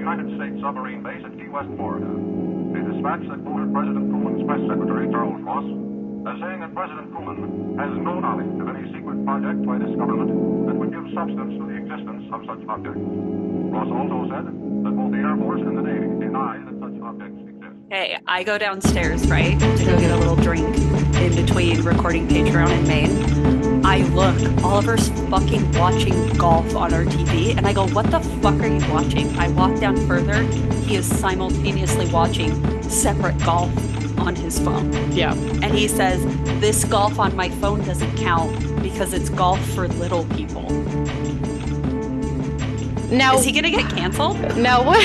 United States submarine base at Key West, Florida. A dispatch that quoted President Truman's press secretary, Charles Ross, as saying that President Truman has no knowledge of any secret project by this government that would give substance to the existence of such objects. Ross also said that both the Air Force and the Navy deny that such objects exist. Hey, I go downstairs, right, to go get a little drink in between recording Patreon in Maine. I look, Oliver's fucking watching golf on our TV, and I go, what the fuck are you watching? I walk down further, he is simultaneously watching separate golf on his phone. Yeah. And he says, this golf on my phone doesn't count because it's golf for little people. Now, is he gonna get canceled? Now what?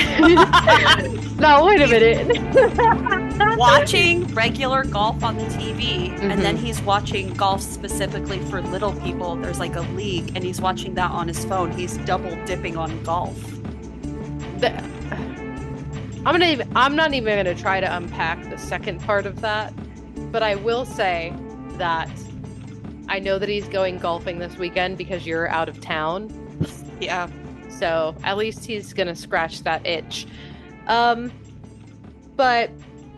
Now wait a minute. Watching regular golf on the TV, and then he's watching golf specifically for little people. There's like a league, and he's watching that on his phone. He's double dipping on golf. I'm not even gonna try to unpack the second part of that, but I will say that I know that he's going golfing this weekend because you're out of town. Yeah. So at least he's gonna scratch that itch. But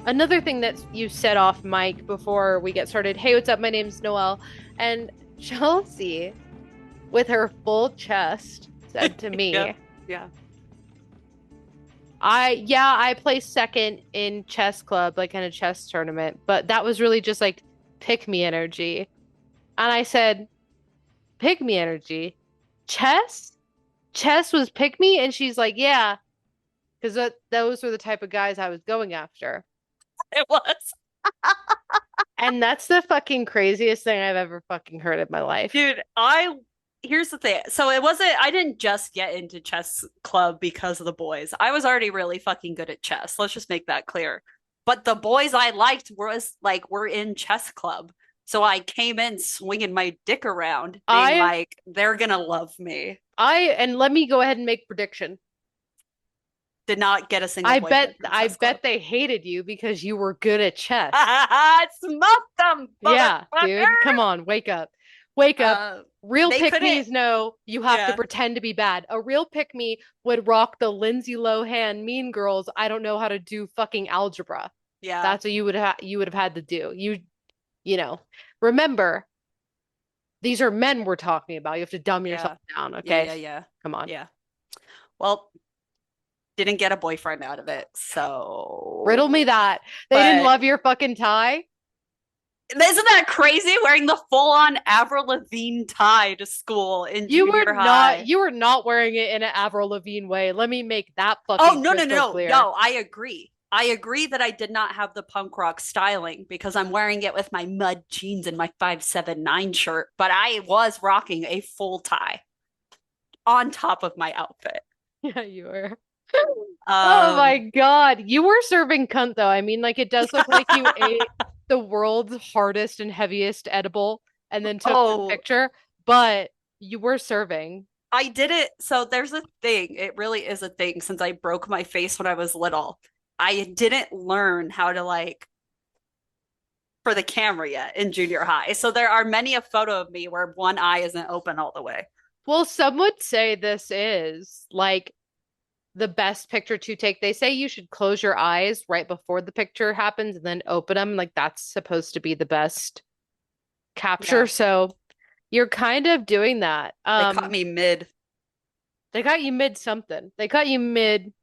another thing that you set off, Mike, before we get started, hey, what's up? My name's Noelle. And Chelsea, with her full chest, said to me, yeah. I placed second in chess club, like in a chess tournament, but that was really just like pick me energy. And I said, pick me energy? Chess? Chess was pick me? And she's like, yeah, because those were the type of guys I was going after. It was. And that's the fucking craziest thing I've ever fucking heard in my life. Dude, here's the thing. So I didn't just get into chess club because of the boys. I was already really fucking good at chess. Let's just make that clear. But the boys I liked were in chess club. So I came in swinging my dick around, being like, they're gonna love me. And let me go ahead and make a prediction. Did not get a single I bet they hated you because you were good at chess. Smoked them. Yeah, dude. Come on, wake up. Wake up. Real pick-me's know you have to pretend to be bad. A real pick-me would rock the Lindsay Lohan Mean Girls, I don't know how to do fucking algebra. Yeah. That's what you would have had to do. You know. Remember, these are men we're talking about. You have to dumb yourself down, okay? Yeah. Come on. Yeah. Well, didn't get a boyfriend out of it, so riddle me that. They didn't love your fucking tie? Isn't that crazy? Wearing the full-on Avril Lavigne tie to school in junior high. You were not wearing it in an Avril Lavigne way. Let me make that fucking clear. No, I agree. I agree that I did not have the punk rock styling because I'm wearing it with my mud jeans and my 579 shirt, but I was rocking a full tie on top of my outfit. Yeah, you were. Oh my god. You were serving cunt though. I mean, like, it does look like you ate the world's hardest and heaviest edible and then took the picture, but you were serving. I did it. So there's a thing. It really is a thing. Since I broke my face when I was little, I didn't learn how to for the camera yet in junior high. So there are many a photo of me where one eye isn't open all the way. Well, some would say this is like the best picture to take. They say you should close your eyes right before the picture happens and then open them. Like, that's supposed to be the best capture. Yeah. So you're kind of doing that. They caught me mid. They got you mid something. They caught you mid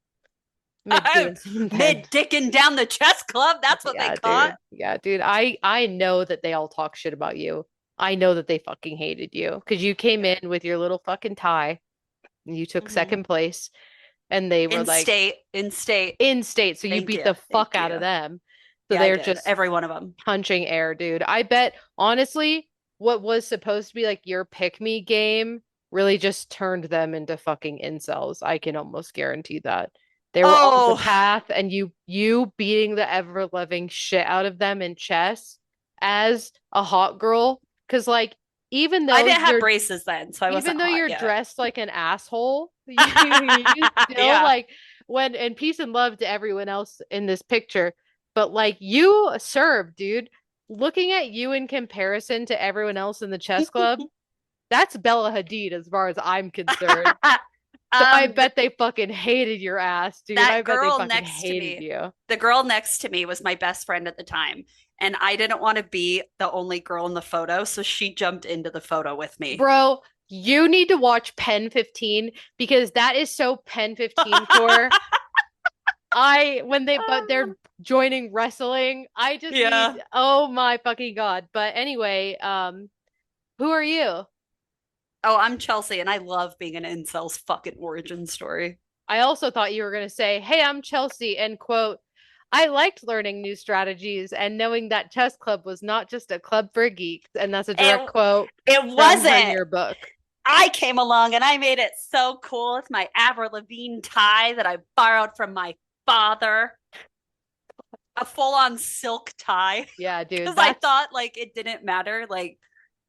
dicking down the chess club. That's what they caught. Dude. Yeah, dude. I know that they all talk shit about you. I know that they fucking hated you because you came in with your little fucking tie and you took second place. And they were in state. So you beat the fuck out of them. So they're just every one of them punching air, dude. I bet, honestly, what was supposed to be like your pick me game really just turned them into fucking incels. I can almost guarantee that. They were on the path, and you beating the ever loving shit out of them in chess as a hot girl, because like, even though I didn't have braces then, so I wasn't. Even though you're yet. Dressed like an asshole, you still like when and peace and love to everyone else in this picture. But like, you served, dude. Looking at you in comparison to everyone else in the chess club, that's Bella Hadid as far as I'm concerned. So I bet they fucking hated your ass, dude. I That bet they girl fucking next to hated me, you. the girl next to me was my best friend at the time. And I didn't want to be the only girl in the photo. So she jumped into the photo with me. Bro, you need to watch Pen 15 because that is so Pen 15 core. But they're joining wrestling. I just Yeah. need, oh my fucking God. But anyway, who are you? Oh, I'm Chelsea, and I love being an incel's fucking origin story. I also thought you were going to say, hey, I'm Chelsea, and quote, I liked learning new strategies and knowing that chess club was not just a club for geeks. And that's a direct quote It from her wasn't. yearbook. I came along and I made it so cool with my Avril Lavigne tie that I borrowed from my father. A full-on silk tie. Yeah, dude. Because I thought like it didn't matter. Like,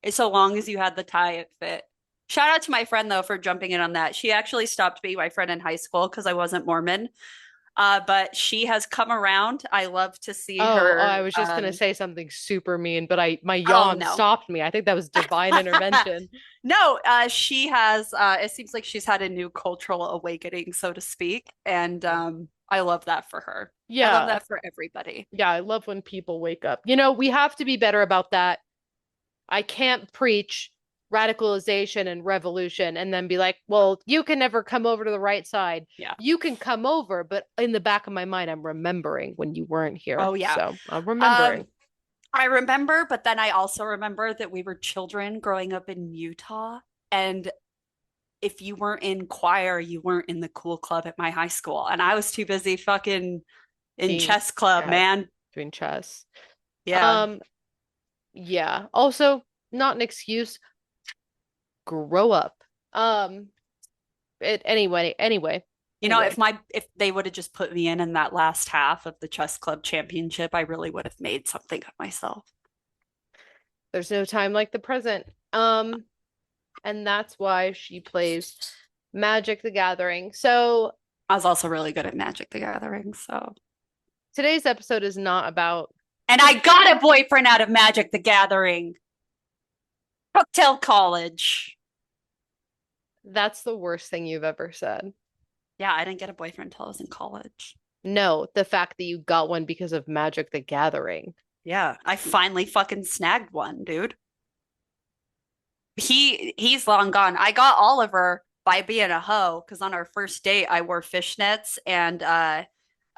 so long as you had the tie, it fit. Shout out to my friend though for jumping in on that. She actually stopped being my friend in high school because I wasn't Mormon. But she has come around. I love to see her. I was just gonna say something super mean, but my Oh, yawn no. stopped me. I think that was divine intervention. No, she has. It seems like she's had a new cultural awakening, so to speak, and I love that for her. I love Yeah. that for everybody. Yeah, I love when people wake up. You know, we have to be better about that. I can't preach radicalization and revolution and then be like, well, you can never come over to the right side. Yeah. You can come over, but in the back of my mind, I'm remembering when you weren't here. Oh, yeah. So I'm remembering. I remember, but then I also remember that we were children growing up in Utah. And if you weren't in choir, you weren't in the cool club at my high school. And I was too busy fucking in chess club, man. Doing chess. Yeah. Yeah. Also, not an excuse. Grow up. Anyway. You know, if they would have just put me in that last half of the chess club championship, I really would have made something of myself. There's no time like the present. And that's why she plays Magic the Gathering. So I was also really good at Magic the Gathering, so today's episode is not about. And I got a boyfriend out of Magic the Gathering. Cocktail College. That's the worst thing you've ever said. Yeah, I didn't get a boyfriend until I was in college. No, the fact that you got one because of Magic the Gathering. Yeah, I finally fucking snagged one, dude. He's long gone. I got Oliver by being a hoe because on our first date I wore fishnets and a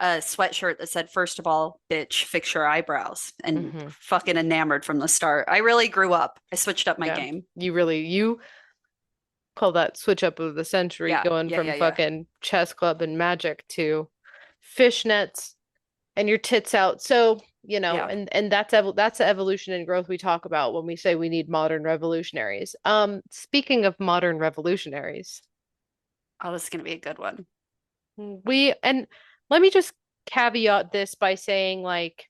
sweatshirt that said, "First of all, bitch, fix your eyebrows," and fucking enamored from the start. I really grew up. I switched up my game. You call that switch up of the century, going from fucking chess club and Magic to fishnets and your tits out. So, you know, and that's the evolution and growth we talk about when we say we need modern revolutionaries. Speaking of modern revolutionaries. Oh, this is gonna be a good one. And let me just caveat this by saying, like,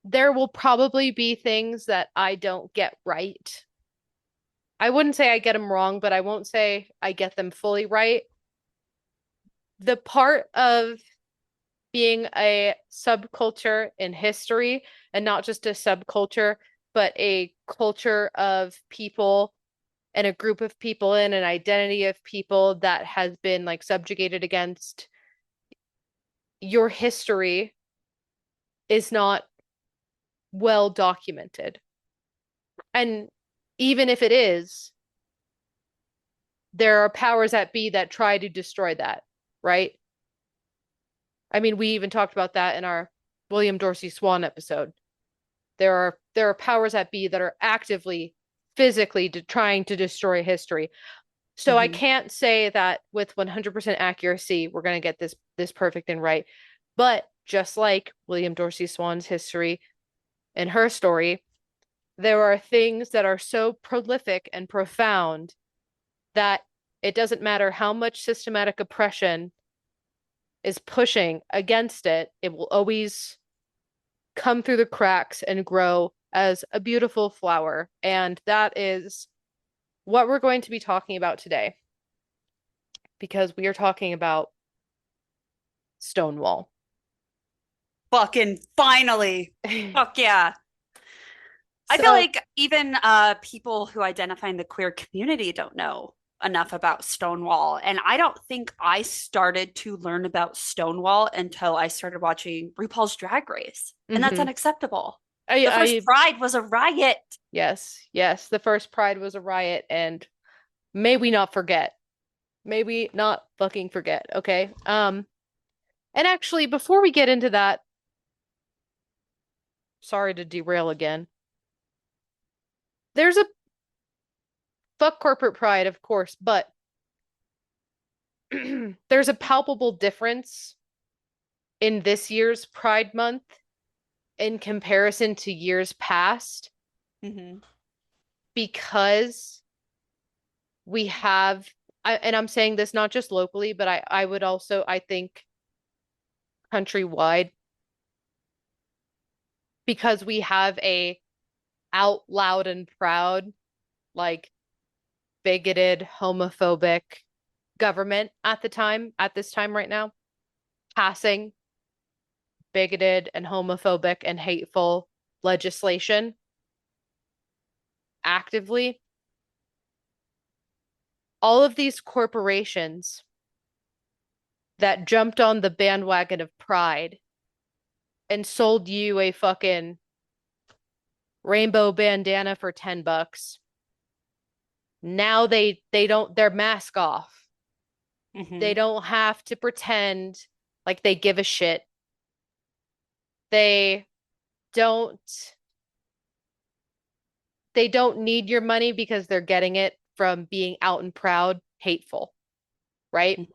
there will probably be things that I don't get right. I wouldn't say I get them wrong, but I won't say I get them fully right. The part of being a subculture in history, and not just a subculture, but a culture of people and a group of people and an identity of people that has been like subjugated against, your history is not well documented. And even if it is, there are powers that be that try to destroy that, right? I mean, we even talked about that in our William Dorsey Swan episode. There are powers that be that are actively, physically trying to destroy history. So I can't say that with 100% accuracy we're going to get this perfect and right. But just like William Dorsey Swan's history and her story, there are things that are so prolific and profound that it doesn't matter how much systematic oppression is pushing against it, it will always come through the cracks and grow as a beautiful flower. And that is what we're going to be talking about today, because we are talking about Stonewall. Fucking finally. Fuck yeah. I feel like even people who identify in the queer community don't know enough about Stonewall. And I don't think I started to learn about Stonewall until I started watching RuPaul's Drag Race. And that's unacceptable. The first Pride was a riot. Yes, yes. The first Pride was a riot, and may we not forget. May we not fucking forget, okay? And actually, before we get into that, sorry to derail again. There's a fuck corporate pride, of course, but there's a palpable difference in this year's Pride Month in comparison to years past because we have, and I'm saying this not just locally, but I would also, I think, countrywide, because we have a out loud and proud, like, bigoted, homophobic government at this time right now, passing bigoted and homophobic and hateful legislation actively. All of these corporations that jumped on the bandwagon of Pride and sold you a fucking rainbow bandana for $10. Now they're mask off. They don't have to pretend like they give a shit. They don't need your money because they're getting it from being out and proud, hateful, right?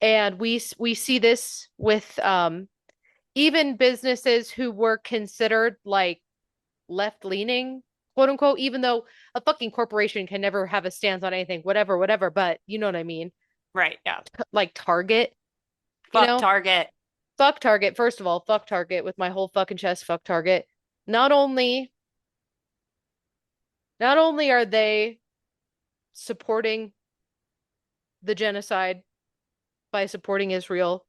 And we see this with even businesses who were considered like left-leaning, quote unquote, even though a fucking corporation can never have a stance on anything, whatever, but you know what I mean. Right, yeah. Like Target. Fuck Target. Fuck Target. First of all, fuck Target with my whole fucking chest, fuck Target. Not only are they supporting the genocide by supporting Israel,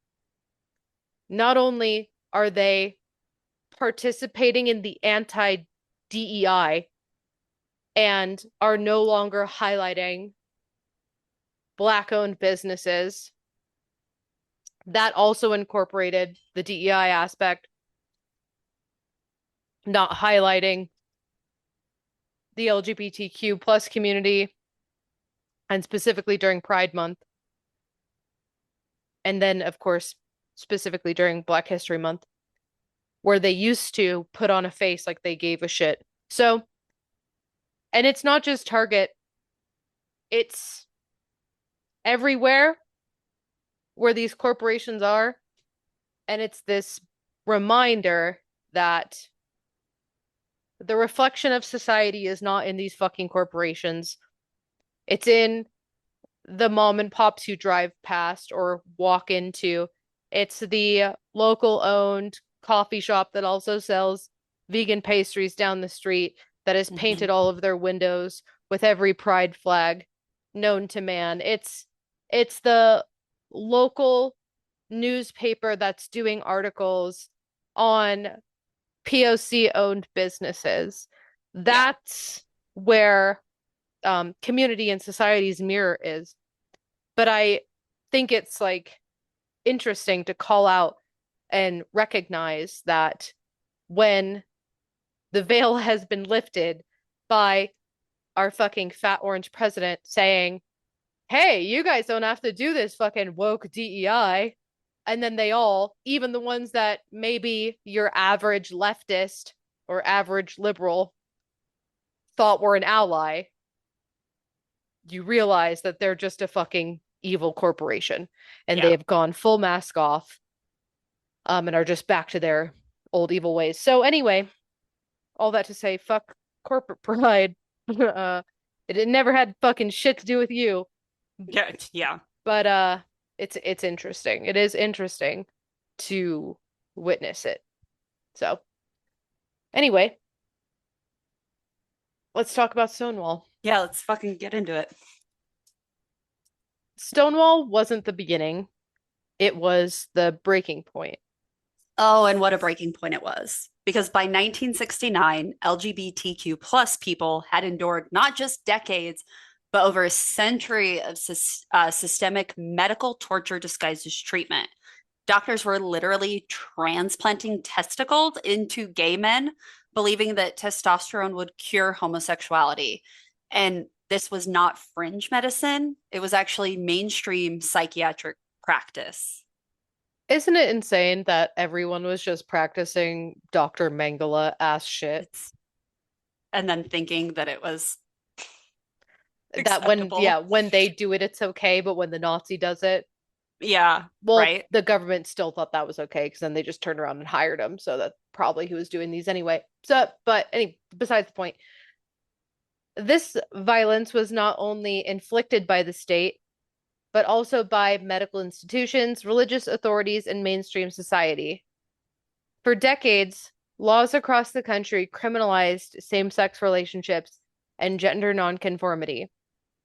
not only are they participating in the anti-DEI and are no longer highlighting Black-owned businesses, that also incorporated the DEI aspect, not highlighting the LGBTQ plus community, and specifically during Pride Month. And then, of course, specifically during Black History Month, where they used to put on a face like they gave a shit. So, and it's not just Target, it's everywhere where these corporations are. And it's this reminder that the reflection of society is not in these fucking corporations. It's in the mom and pops who drive past or walk into. It's the local owned coffee shop that also sells vegan pastries down the street that has painted all of their windows with every pride flag known to man. It's the local newspaper that's doing articles on POC owned businesses. That's where community and society's mirror is. But I think it's like interesting to call out and recognize that when the veil has been lifted by our fucking fat orange president saying, hey, you guys don't have to do this fucking woke DEI. And then they all, even the ones that maybe your average leftist or average liberal thought were an ally, you realize that they're just a fucking evil corporation. And they have gone full mask off and are just back to their old evil ways. So anyway, all that to say, fuck corporate pride. It never had fucking shit to do with you. Yeah. But it's interesting. It is interesting to witness it. So anyway, let's talk about Stonewall. Yeah, let's fucking get into it. Stonewall wasn't the beginning. It was the breaking point. Oh, and what a breaking point it was. Because by 1969, LGBTQ plus people had endured not just decades, but over a century of systemic medical torture disguised as treatment. Doctors were literally transplanting testicles into gay men, believing that testosterone would cure homosexuality. And this was not fringe medicine, it was actually mainstream psychiatric practice. Isn't it insane that everyone was just practicing Dr. Mengele ass shit? It's and then thinking that it was That when, acceptable. yeah, when they do it, it's okay, but when the Nazi does it, Yeah, well, right. the government still thought that was okay because then they just turned around and hired him. So that's probably who was doing these anyway. So, but anyway, besides the point, this violence was not only inflicted by the state, but also by medical institutions, religious authorities, and mainstream society. For decades, laws across the country criminalized same-sex relationships and gender nonconformity.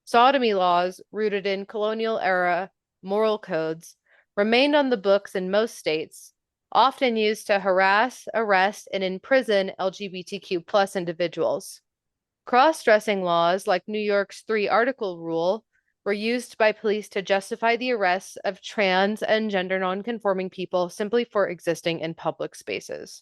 Sodomy laws, rooted in colonial era moral codes, remained on the books in most states, often used to harass, arrest, and imprison LGBTQ plus individuals. Cross-dressing laws, like New York's three-article rule, were used by police to justify the arrests of trans and gender nonconforming people simply for existing in public spaces.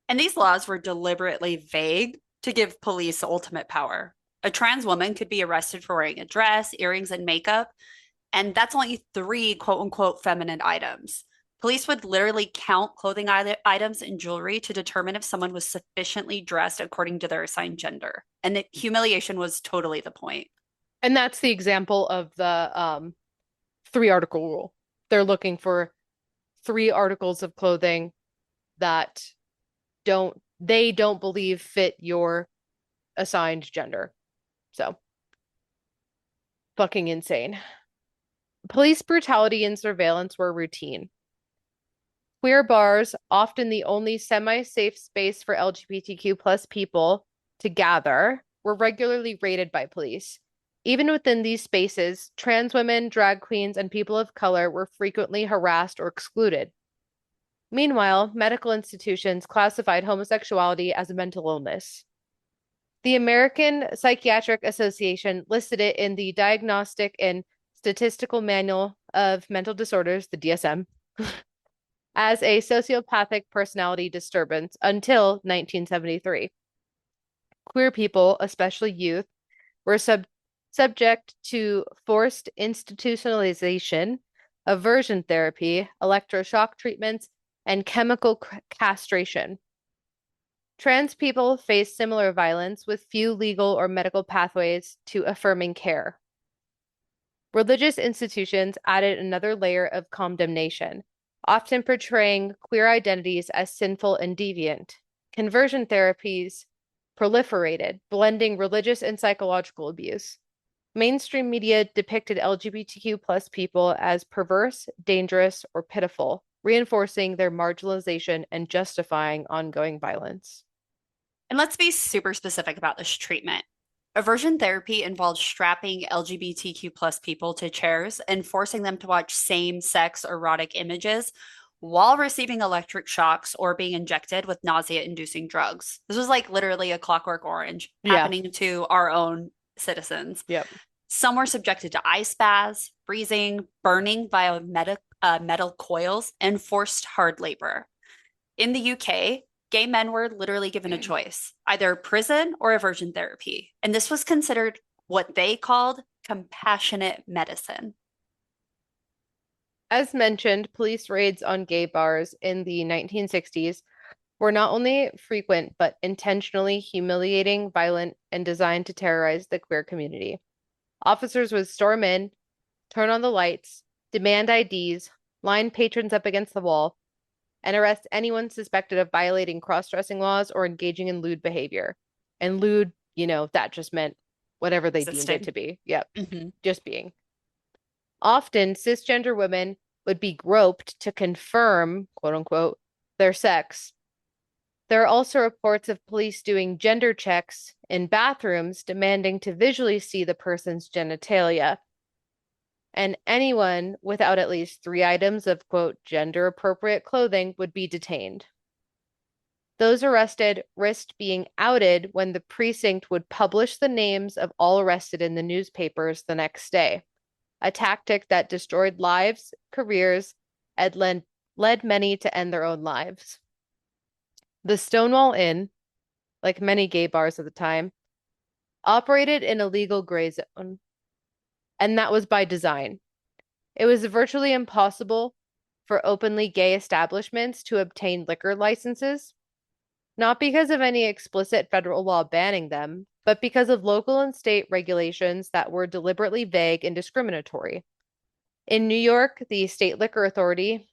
And these laws were deliberately vague to give police ultimate power. A trans woman could be arrested for wearing a dress, earrings, and makeup, and that's only three quote unquote feminine items. Police would literally count clothing items and jewelry to determine if someone was sufficiently dressed according to their assigned gender. And the humiliation was totally the point. And that's the example of the three-article rule. They're looking for three articles of clothing that they don't believe fit your assigned gender. So, fucking insane. Police brutality and surveillance were routine. Queer bars, often the only semi-safe space for LGBTQ plus people to gather, were regularly raided by police. Even within these spaces, trans women, drag queens, and people of color were frequently harassed or excluded. Meanwhile, medical institutions classified homosexuality as a mental illness. The American Psychiatric Association listed it in the Diagnostic and Statistical Manual of Mental Disorders, the DSM, as a sociopathic personality disturbance until 1973. Queer people, especially youth, were subject to forced institutionalization, aversion therapy, electroshock treatments, and chemical castration. Trans people face similar violence with few legal or medical pathways to affirming care. Religious institutions added another layer of condemnation, often portraying queer identities as sinful and deviant. Conversion therapies proliferated, blending religious and psychological abuse. Mainstream media depicted LGBTQ plus people as perverse, dangerous, or pitiful, reinforcing their marginalization and justifying ongoing violence. And let's be super specific about this treatment. Aversion therapy involves strapping LGBTQ plus people to chairs and forcing them to watch same-sex erotic images while receiving electric shocks or being injected with nausea-inducing drugs. This was like literally a Clockwork Orange happening to our own citizens. Yep. Some were subjected to ice baths, freezing, burning via metal coils, and forced hard labor. In the UK, gay men were literally given a choice, either prison or aversion therapy. And this was considered what they called compassionate medicine. As mentioned, police raids on gay bars in the 1960s were not only frequent, but intentionally humiliating, violent, and designed to terrorize the queer community. Officers would storm in, turn on the lights, demand IDs, line patrons up against the wall, and arrest anyone suspected of violating cross-dressing laws or engaging in lewd behavior. And lewd, that just meant whatever they deemed it to be. Yep, just being. Often, cisgender women would be groped to confirm, quote unquote, their sex. There are also reports of police doing gender checks in bathrooms, demanding to visually see the person's genitalia. And anyone without at least three items of, quote, gender appropriate clothing would be detained. Those arrested risked being outed when the precinct would publish the names of all arrested in the newspapers the next day, a tactic that destroyed lives, careers, and led many to end their own lives. The Stonewall Inn, like many gay bars at the time, operated in a legal gray zone, and that was by design. It was virtually impossible for openly gay establishments to obtain liquor licenses, not because of any explicit federal law banning them, but because of local and state regulations that were deliberately vague and discriminatory. In New York, the State Liquor Authority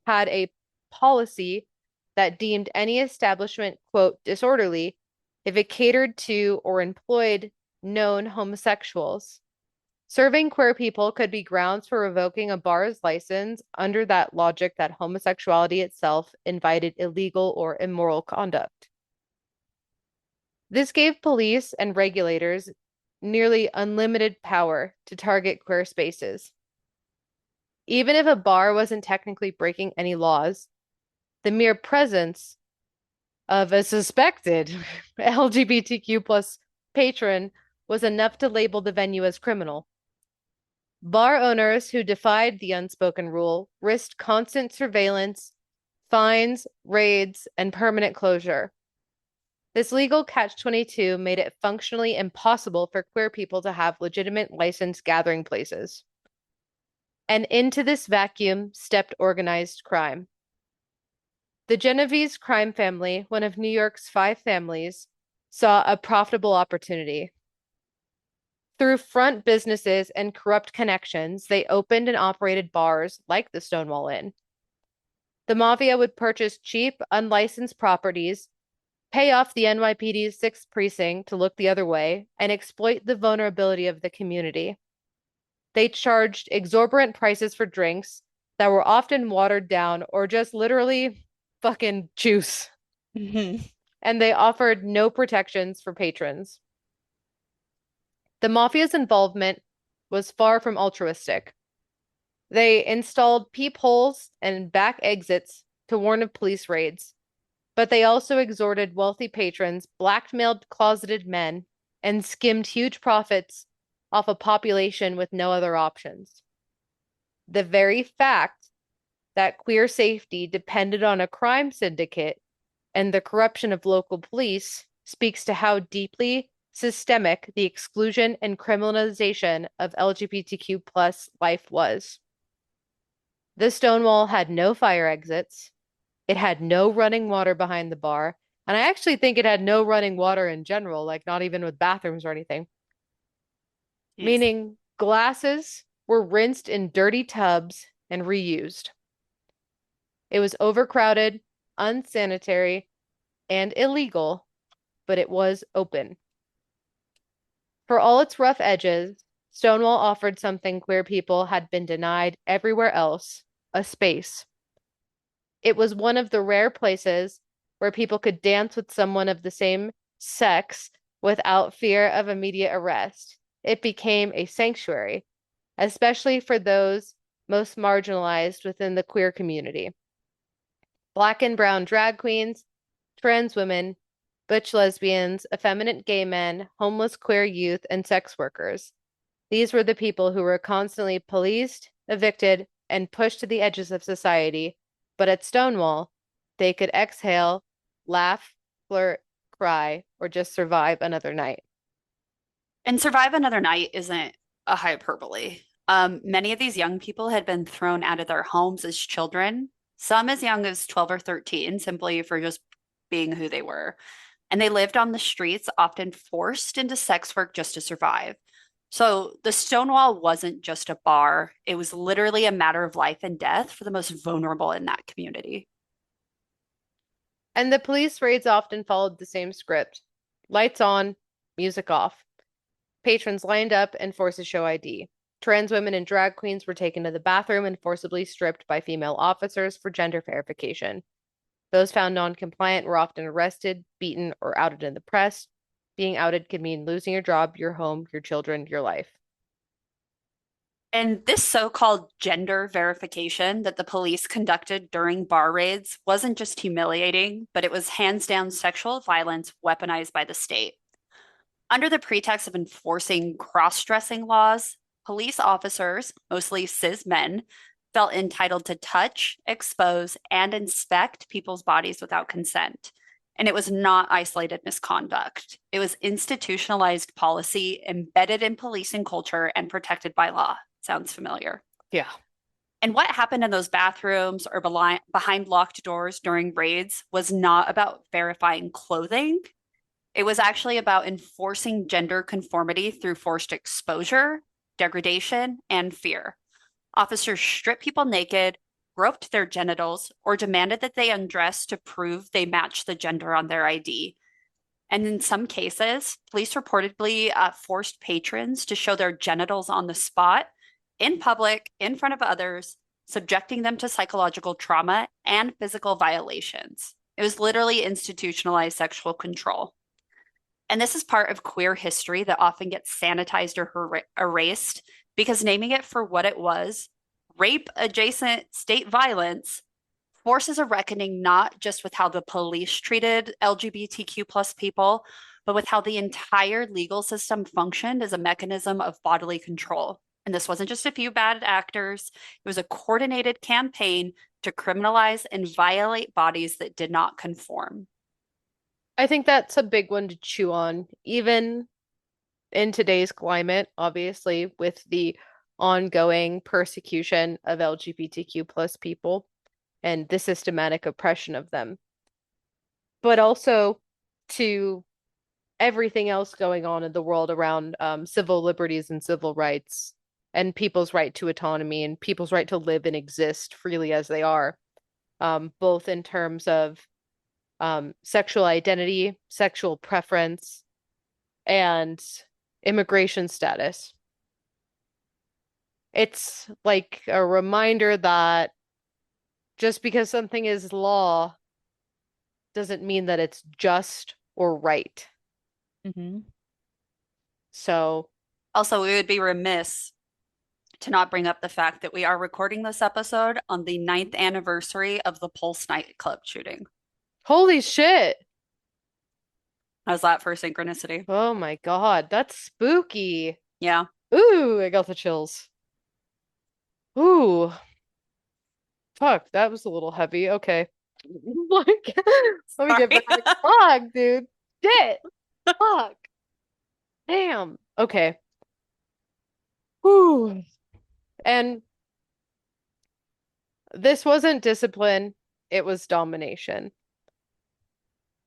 had a policy that deemed any establishment, quote, disorderly if it catered to or employed known homosexuals. Serving queer people could be grounds for revoking a bar's license under that logic that homosexuality itself invited illegal or immoral conduct. This gave police and regulators nearly unlimited power to target queer spaces. Even if a bar wasn't technically breaking any laws, the mere presence of a suspected LGBTQ plus patron was enough to label the venue as criminal. Bar owners who defied the unspoken rule risked constant surveillance, fines, raids, and permanent closure. This legal catch-22 made it functionally impossible for queer people to have legitimate licensed gathering places. And into this vacuum stepped organized crime. The Genovese crime family, one of New York's 5 families, saw a profitable opportunity. Through front businesses and corrupt connections, they opened and operated bars like the Stonewall Inn. The mafia would purchase cheap, unlicensed properties, pay off the NYPD's 6th precinct to look the other way, and exploit the vulnerability of the community. They charged exorbitant prices for drinks that were often watered down or just literally fucking juice. Mm-hmm. And they offered no protections for patrons. The mafia's involvement was far from altruistic. They installed peepholes and back exits to warn of police raids, but they also extorted wealthy patrons, blackmailed closeted men, and skimmed huge profits off a population with no other options. The very fact that queer safety depended on a crime syndicate and the corruption of local police speaks to how deeply systemic the exclusion and criminalization of LGBTQ plus life was. The Stonewall had no fire exits. It had no running water behind the bar. And I actually think it had no running water in general, like not even with bathrooms or anything. Jeez. Meaning glasses were rinsed in dirty tubs and reused. It was overcrowded, unsanitary, and illegal, but it was open. For all its rough edges, Stonewall offered something queer people had been denied everywhere else, a space. It was one of the rare places where people could dance with someone of the same sex without fear of immediate arrest. It became a sanctuary, especially for those most marginalized within the queer community. Black and brown drag queens, trans women, butch lesbians, effeminate gay men, homeless queer youth, and sex workers. These were the people who were constantly policed, evicted, and pushed to the edges of society. But at Stonewall, they could exhale, laugh, flirt, cry, or just survive another night. And survive another night isn't a hyperbole. Many of these young people had been thrown out of their homes as children, some as young as 12 or 13, simply for just being who they were. And they lived on the streets, often forced into sex work just to survive. So the Stonewall wasn't just a bar. It was literally a matter of life and death for the most vulnerable in that community. And the police raids often followed the same script. Lights on, music off. Patrons lined up and forced to show ID. Trans women and drag queens were taken to the bathroom and forcibly stripped by female officers for gender verification. Those found non-compliant were often arrested, beaten, or outed in the press. Being outed could mean losing your job, your home, your children, your life. And this so-called gender verification that the police conducted during bar raids wasn't just humiliating, but it was hands down sexual violence weaponized by the state. Under the pretext of enforcing cross-dressing laws, police officers, mostly cis men, felt entitled to touch, expose, and inspect people's bodies without consent. And it was not isolated misconduct. It was institutionalized policy embedded in policing culture and protected by law. Sounds familiar. Yeah. And what happened in those bathrooms or behind locked doors during raids was not about verifying clothing. It was actually about enforcing gender conformity through forced exposure, degradation, and fear. Officers stripped people naked, groped their genitals, or demanded that they undress to prove they matched the gender on their ID. And in some cases, police reportedly forced patrons to show their genitals on the spot, in public, in front of others, subjecting them to psychological trauma and physical violations. It was literally institutionalized sexual control. And this is part of queer history that often gets sanitized or erased because naming it for what it was, rape adjacent state violence, forces a reckoning not just with how the police treated LGBTQ plus people, but with how the entire legal system functioned as a mechanism of bodily control. And this wasn't just a few bad actors, it was a coordinated campaign to criminalize and violate bodies that did not conform. I think that's a big one to chew on, even in today's climate, obviously, with the ongoing persecution of LGBTQ plus people and the systematic oppression of them, but also to everything else going on in the world around civil liberties and civil rights and people's right to autonomy and people's right to live and exist freely as they are, both in terms of sexual identity, sexual preference, and immigration status. It's like a reminder that just because something is law doesn't mean that it's just or right. Mm-hmm. So, Also, we would be remiss to not bring up the fact that we are recording this episode on the 9th anniversary of the Pulse nightclub shooting. holy shit. How's that for synchronicity? Oh my God, that's spooky. Yeah. Ooh, I got the chills. Ooh, fuck, that was a little heavy. Okay. Like, let me get Sorry. back. Fuck, dude. Shit. Fuck. Damn. Okay. Ooh. And this wasn't discipline, it was domination.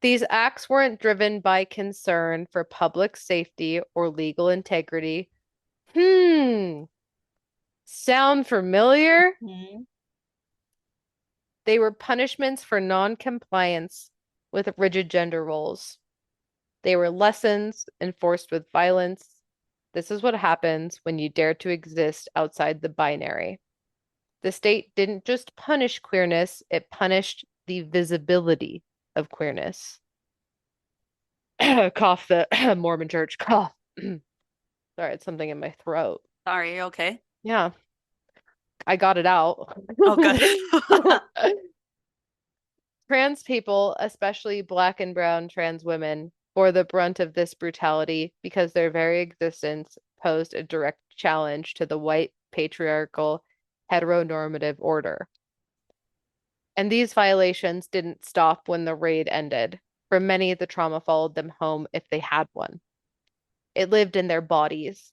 These acts weren't driven by concern for public safety or legal integrity. Sound familiar? Mhm. They were punishments for non-compliance with rigid gender roles. They were lessons enforced with violence. This is what happens when you dare to exist outside the binary. The state didn't just punish queerness, it punished the visibility of queerness. Cough the Mormon church. Cough. Sorry, it's something in my throat. Sorry, okay. Yeah, I got it out. Oh, good. Trans people, especially Black and brown trans women, bore the brunt of this brutality because their very existence posed a direct challenge to the white, patriarchal, heteronormative order. And these violations didn't stop when the raid ended. For many, the trauma followed them home if they had one. It lived in their bodies,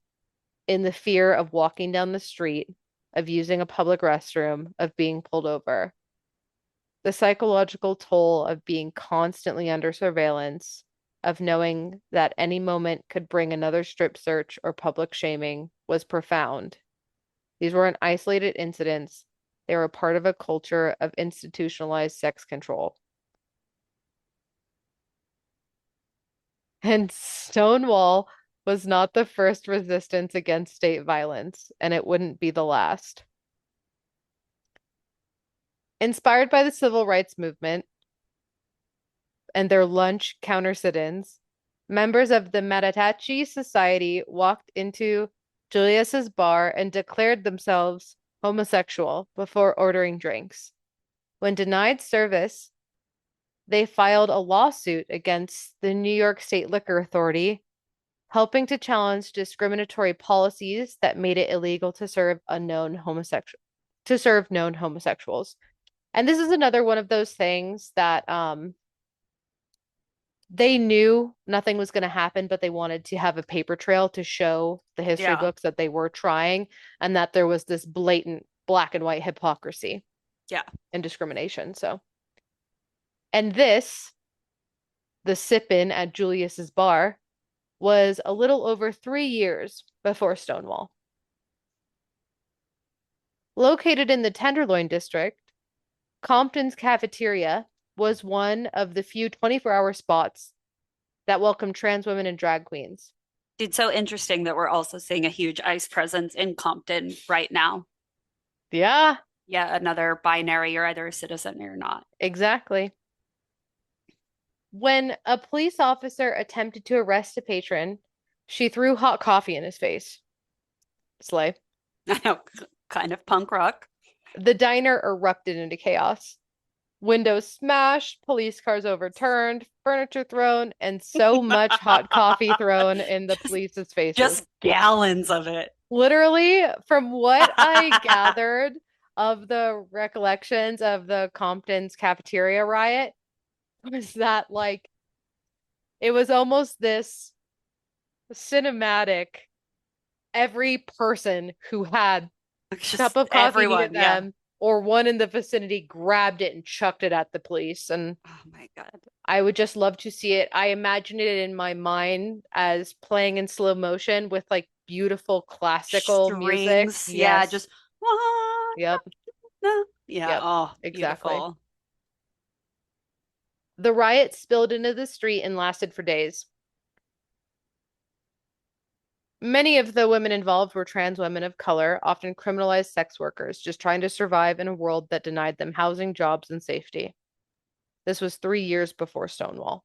in the fear of walking down the street, of using a public restroom, of being pulled over. The psychological toll of being constantly under surveillance, of knowing that any moment could bring another strip search or public shaming, was profound. These weren't isolated incidents, they were part of a culture of institutionalized sex control. And Stonewall was not the first resistance against state violence, and it wouldn't be the last. Inspired by the civil rights movement and their lunch counter sit-ins, members of the Mattatachi Society walked into Julius's bar and declared themselves homosexual before ordering drinks. When denied service, they filed a lawsuit against the New York State Liquor Authority, helping to challenge discriminatory policies that made it illegal to serve known homosexuals. And this is another one of those things that they knew nothing was going to happen, but they wanted to have a paper trail to show the history books that they were trying and that there was this blatant black and white hypocrisy and discrimination. So, and this, the sip-in at Julius's bar, was a little over 3 years before Stonewall. Located in the Tenderloin district, Compton's cafeteria was one of the few 24-hour spots that welcomed trans women and drag queens. It's so interesting that we're also seeing a huge ICE presence in Compton right now. Yeah. Yeah, another binary, you're either a citizen or you're not. Exactly. When a police officer attempted to arrest a patron, she threw hot coffee in his face. Slay. I know, kind of punk rock. The diner erupted into chaos. Windows smashed, police cars overturned, furniture thrown, and so much hot coffee thrown in the police's faces. Just gallons of it. Literally, from what I gathered of the recollections of the Compton's cafeteria riot, was that like it was almost this cinematic. Every person who had a cup of coffee near them or one in the vicinity grabbed it and chucked it at the police. And oh my God, I would just love to see it. I imagine it in my mind as playing in slow motion with like beautiful classical music. Yeah, just yep. Yeah. Yep. Oh, exactly. Beautiful. The riot spilled into the street and lasted for days. Many of the women involved were trans women of color, often criminalized sex workers, just trying to survive in a world that denied them housing, jobs, and safety. This was 3 years before Stonewall.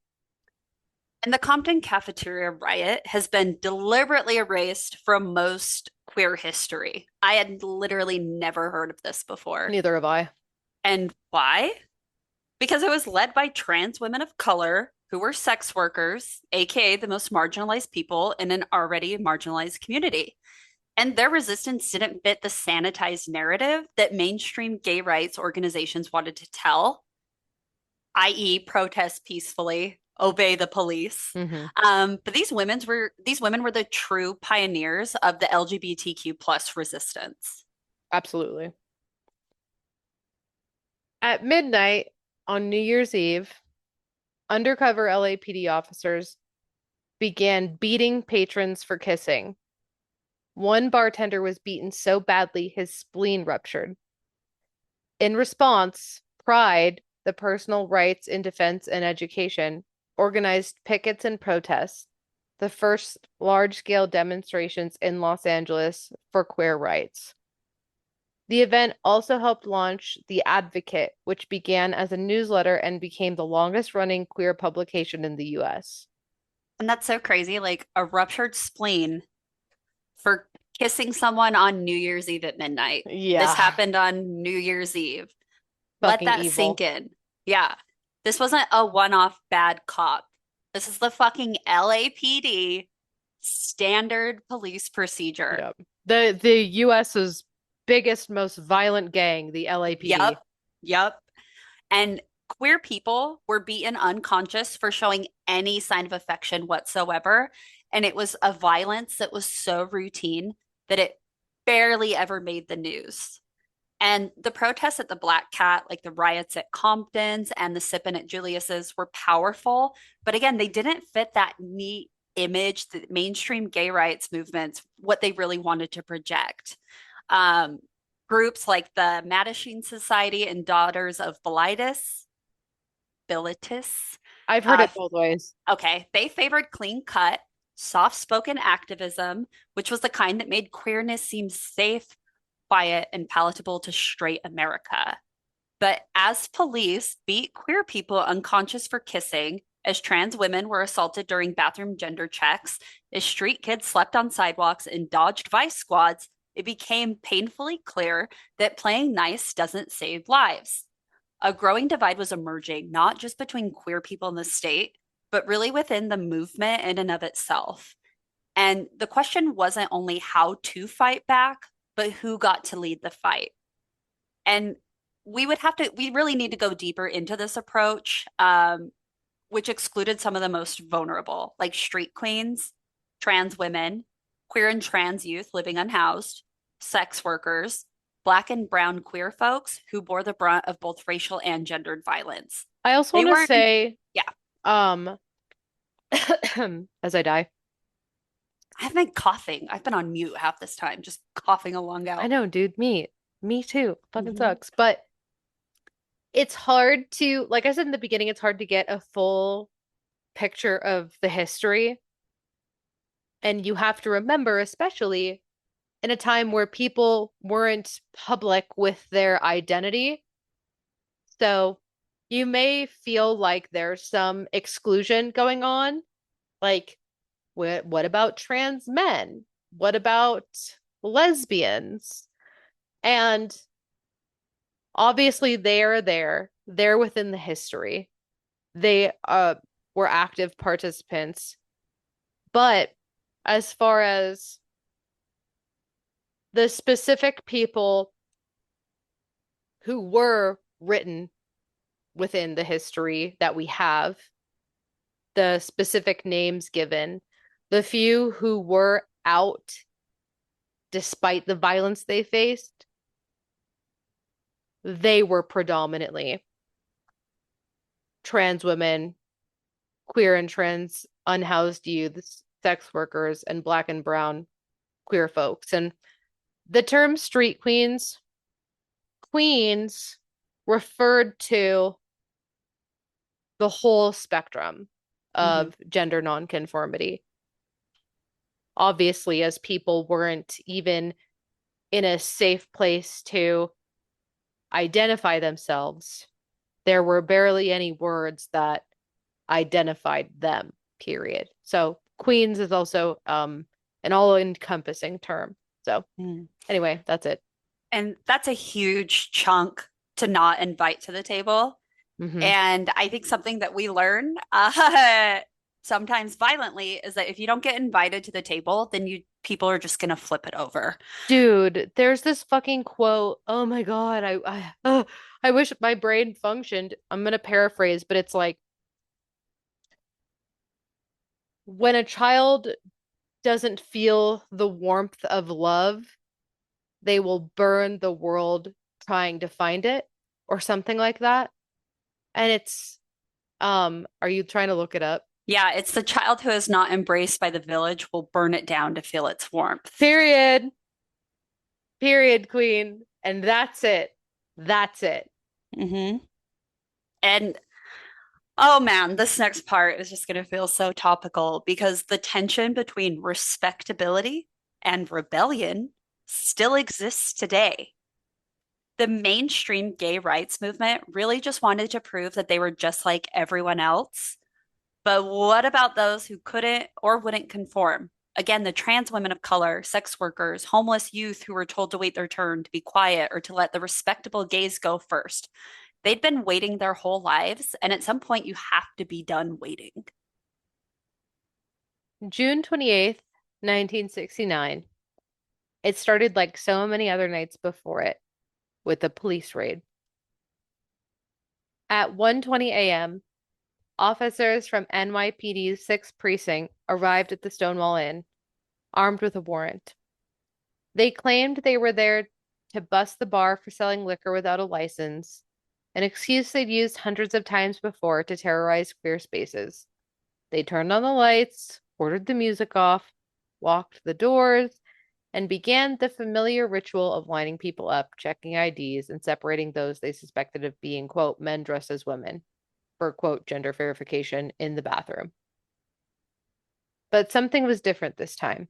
And the Compton cafeteria riot has been deliberately erased from most queer history. I had literally never heard of this before. Neither have I. And why? Because it was led by trans women of color who were sex workers, aka the most marginalized people in an already marginalized community. And their resistance didn't fit the sanitized narrative that mainstream gay rights organizations wanted to tell, i.e., protest peacefully, obey the police. But these women were the true pioneers of the LGBTQ plus resistance. Absolutely. At midnight on New Year's Eve, undercover LAPD officers began beating patrons for kissing. One bartender was beaten so badly his spleen ruptured. In response, Pride, the Personal Rights in Defense and Education, organized pickets and protests, the first large-scale demonstrations in Los Angeles for queer rights. The event also helped launch The Advocate, which began as a newsletter and became the longest-running queer publication in the US. And that's so crazy, like a ruptured spleen for kissing someone on New Year's Eve at midnight. Yeah. This happened on New Year's Eve. Fucking Let that evil. sink in. Yeah. This wasn't a one-off bad cop. This is the fucking LAPD standard police procedure. Yep. The US's biggest, most violent gang, the LAPD. Yep. And queer people were beaten unconscious for showing any sign of affection whatsoever. And it was a violence that was so routine that it barely ever made the news. And the protests at the Black Cat, like the riots at Compton's and the sippin' at Julius's, were powerful. But again, they didn't fit that neat image that mainstream gay rights movements, what they really wanted to project. Groups like the Mattachine Society and Daughters of Bilitis. I've heard it both ways. Okay. They favored clean cut, soft-spoken activism, which was the kind that made queerness seem safe, quiet, and palatable to straight America. But as police beat queer people unconscious for kissing, as trans women were assaulted during bathroom gender checks, as street kids slept on sidewalks and dodged vice squads, it became painfully clear that playing nice doesn't save lives. A growing divide was emerging, not just between queer people in the state, but really within the movement in and of itself. And the question wasn't only how to fight back, but who got to lead the fight. And we really need to go deeper into this approach, which excluded some of the most vulnerable, like street queens, trans women, queer and trans youth living unhoused, sex workers, Black and brown queer folks who bore the brunt of both racial and gendered violence. I also They want to weren't, say, yeah, um, as I die. I've been coughing. I've been on mute half this time, just coughing a lung I out. know, dude, me too. Fucking Mhm. sucks. But it's hard to, like I said in the beginning, it's hard to get a full picture of the history. And you have to remember, especially in a time where people weren't public with their identity. So you may feel like there's some exclusion going on. Like, what about trans men? What about lesbians? And obviously they're there. They're within the history. They were active participants. But as far as the specific people who were written within the history that we have, the specific names given, the few who were out despite the violence they faced, they were predominantly trans women, queer and trans unhoused youths, sex workers, and Black and brown queer folks. And the term street queens referred to the whole spectrum Mhm. of gender nonconformity. Obviously, as people weren't even in a safe place to identify themselves, there were barely any words that identified them, period. So queens is also an all-encompassing term. So Mm. anyway, that's it. And that's a huge chunk to not invite to the table. Hmm. And I think something that we learn sometimes violently is that if you don't get invited to the table, then you people are just gonna flip it over. Dude, there's this fucking quote. Oh my God, I wish my brain functioned. I'm gonna paraphrase, but it's like when a child doesn't feel the warmth of love, they will burn the world trying to find it, or something like that. And it's, are you trying to look it up? Yeah, it's the child who is not embraced by the village will burn it down to feel its warmth. Period. Period, queen. And that's it. That's it. Hmm. And oh man, this next part is just going to feel so topical because the tension between respectability and rebellion still exists today. The mainstream gay rights movement really just wanted to prove that they were just like everyone else. But what about those who couldn't or wouldn't conform? Again, the trans women of color, sex workers, homeless youth who were told to wait their turn, to be quiet, or to let the respectable gays go first. They'd been waiting their whole lives, and at some point, you have to be done waiting. June 28th, 1969. It started like so many other nights before it with a police raid. At 1:20 a.m., officers from NYPD's 6th Precinct arrived at the Stonewall Inn, armed with a warrant. They claimed they were there to bust the bar for selling liquor without a license, an excuse they'd used hundreds of times before to terrorize queer spaces. They turned on the lights, ordered the music off, locked the doors, and began the familiar ritual of lining people up, checking IDs, and separating those they suspected of being, quote, men dressed as women for, quote, gender verification in the bathroom. But something was different this time.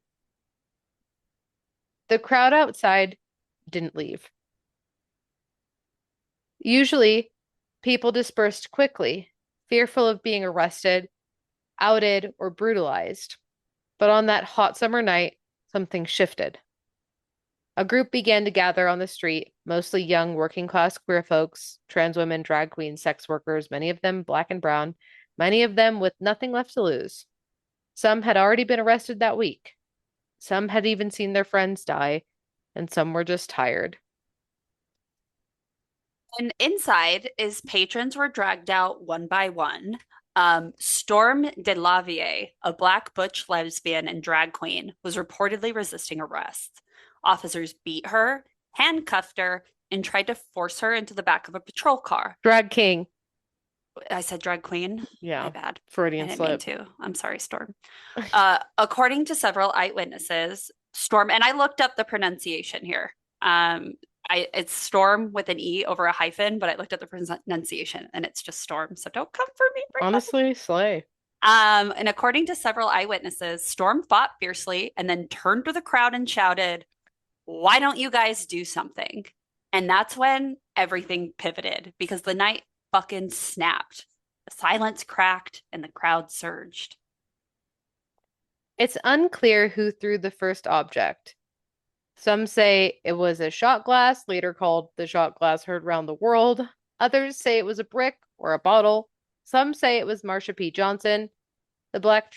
The crowd outside didn't leave. Usually, people dispersed quickly, fearful of being arrested, outed, or brutalized. But on that hot summer night, something shifted. A group began to gather on the street, mostly young working class queer folks, trans women, drag queens, sex workers, many of them black and brown, many of them with nothing left to lose. Some had already been arrested that week. Some had even seen their friends die, and some were just tired. And inside is patrons were dragged out one by one. Storm DeLavier, a black butch lesbian and drag queen, was reportedly resisting arrest. Officers beat her, handcuffed her, and tried to force her into the back of a patrol car. Drag king. I said drag queen. Yeah. My bad. Freudian I didn't slip. mean to. I'm sorry, Storm. According to several eyewitnesses, Storm, and I looked up the pronunciation here. It's Storm with an E over a hyphen, but I looked at the pronunciation and it's just Storm. So don't come for me. Honestly, slay. And according to several eyewitnesses, Storm fought fiercely and then turned to the crowd and shouted, "Why don't you guys do something?" And that's when everything pivoted because the night fucking snapped. The silence cracked and the crowd surged. It's unclear who threw the first object. Some say it was a shot glass, later called the shot glass heard round the world. Others say it was a brick or a bottle. Some say it was Marsha P. Johnson, the black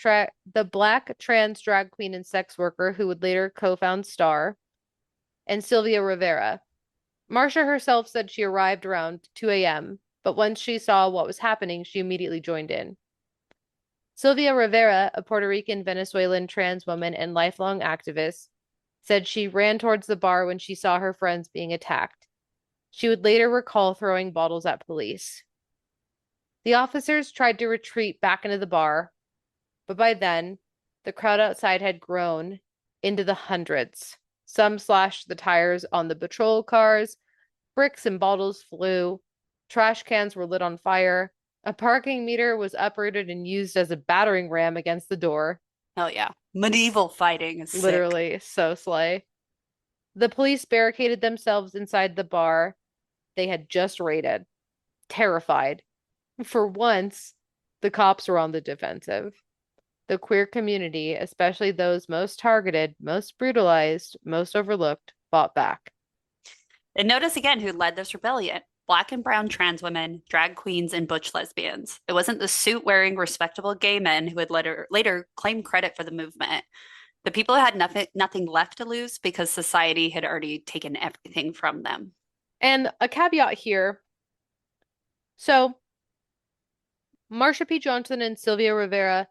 trans drag queen and sex worker who would later co-found Star, and Sylvia Rivera. Marsha herself said she arrived around 2 a.m., but once she saw what was happening, she immediately joined in. Sylvia Rivera, a Puerto Rican Venezuelan trans woman and lifelong activist, said she ran towards the bar when she saw her friends being attacked. She would later recall throwing bottles at police. The officers tried to retreat back into the bar, but by then, the crowd outside had grown into the hundreds. Some slashed the tires on the patrol cars, bricks and bottles flew, trash cans were lit on fire, a parking meter was uprooted and used as a battering ram against the door. Hell yeah. Medieval fighting is literally sick. So slay. The police barricaded themselves inside the bar they had just raided, terrified. For once, the cops were on the defensive. The queer community, especially those most targeted, most brutalized, most overlooked, fought back. And notice again who led this rebellion. Black and brown trans women, drag queens, and butch lesbians. It wasn't the suit-wearing, respectable gay men who would later claim credit for the movement. The people had nothing left to lose because society had already taken everything from them. And a caveat here. So, Marsha P. Johnson and Sylvia Rivera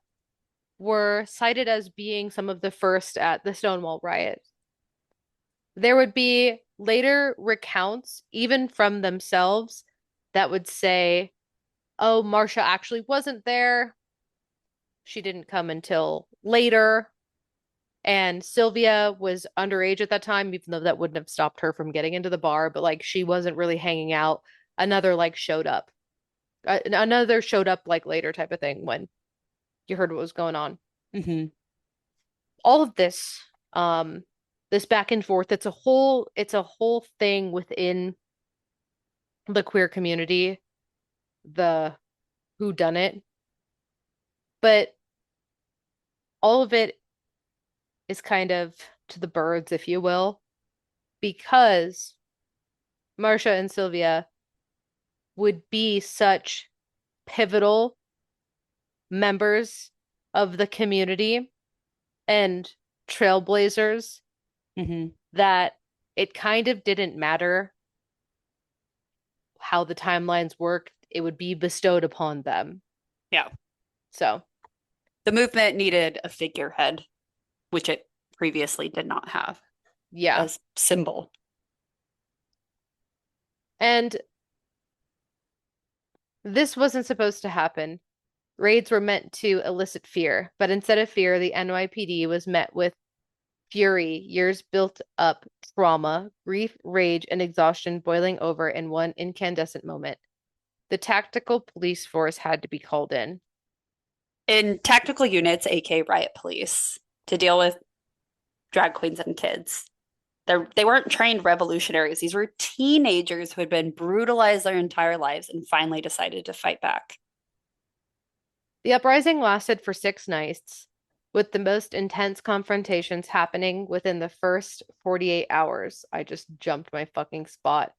were cited as being some of the first at the Stonewall riot. There would be later recounts, even from themselves, that would say, oh, Marsha actually wasn't there. She didn't come until later. And Sylvia was underage at that time, even though that wouldn't have stopped her from getting into the bar. But like, she wasn't really hanging out. Another like showed up. Another showed up like later type of thing when you heard what was going on. Mm-hmm. All of this, this back and forth, it's a whole thing within the queer community, the whodunit. But all of it is kind of to the birds, if you will, because Marsha and Sylvia would be such pivotal members of the community and trailblazers that it kind of didn't matter how the timelines worked. It would be bestowed upon them. Yeah. So the movement needed a figurehead, which it previously did not have. Yeah. As symbol. And this wasn't supposed to happen. Raids were meant to elicit fear, but instead of fear, the NYPD was met with fury, years built up trauma, grief, rage, and exhaustion boiling over in one incandescent moment. The tactical police force had to be called in. In tactical units, aka Riot Police, to deal with drag queens and kids. They weren't trained revolutionaries. These were teenagers who had been brutalized their entire lives and finally decided to fight back. The uprising lasted for 6 nights, with the most intense confrontations happening within the first 48 hours. I just jumped my fucking spot.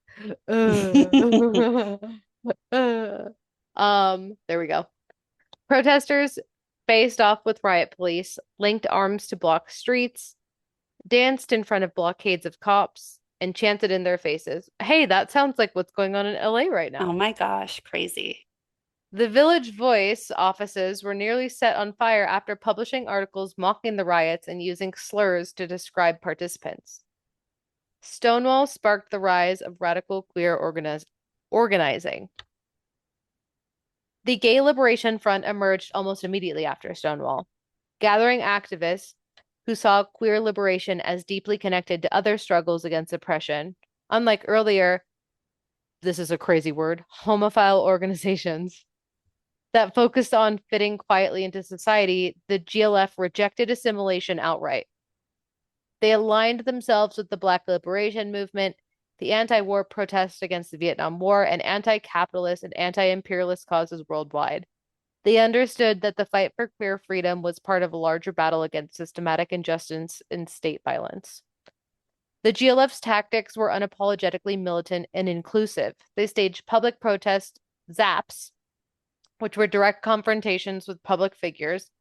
Uh, there we go. Protesters faced off with riot police, linked arms to block streets, danced in front of blockades of cops, and chanted in their faces. Hey, that sounds like what's going on in LA right Oh now. my gosh, crazy. The Village Voice offices were nearly set on fire after publishing articles mocking the riots and using slurs to describe participants. Stonewall sparked the rise of radical queer organizing. The Gay Liberation Front emerged almost immediately after Stonewall, gathering activists who saw queer liberation as deeply connected to other struggles against oppression. Unlike earlier, this is a crazy word, homophile organizations that focused on fitting quietly into society, the GLF rejected assimilation outright. They aligned themselves with the Black Liberation Movement, the anti-war protests against the Vietnam War, and anti-capitalist and anti-imperialist causes worldwide. They understood that the fight for queer freedom was part of a larger battle against systematic injustice and state violence. The GLF's tactics were unapologetically militant and inclusive. They staged public protest zaps, which were direct confrontations with public figures,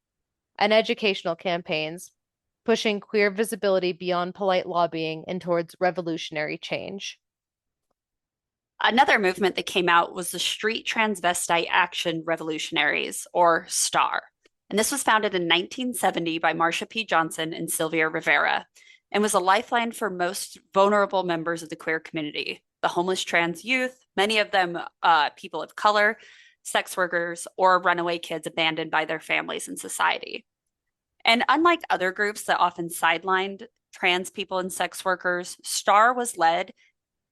and educational campaigns, pushing queer visibility beyond polite lobbying and towards revolutionary change. Another movement that came out was the Street Transvestite Action Revolutionaries, or STAR. And this was founded in 1970 by Marsha P. Johnson and Sylvia Rivera, and was a lifeline for most vulnerable members of the queer community, the homeless trans youth, many of them people of color, sex workers, or runaway kids abandoned by their families and society. And unlike other groups that often sidelined trans people and sex workers, STAR was led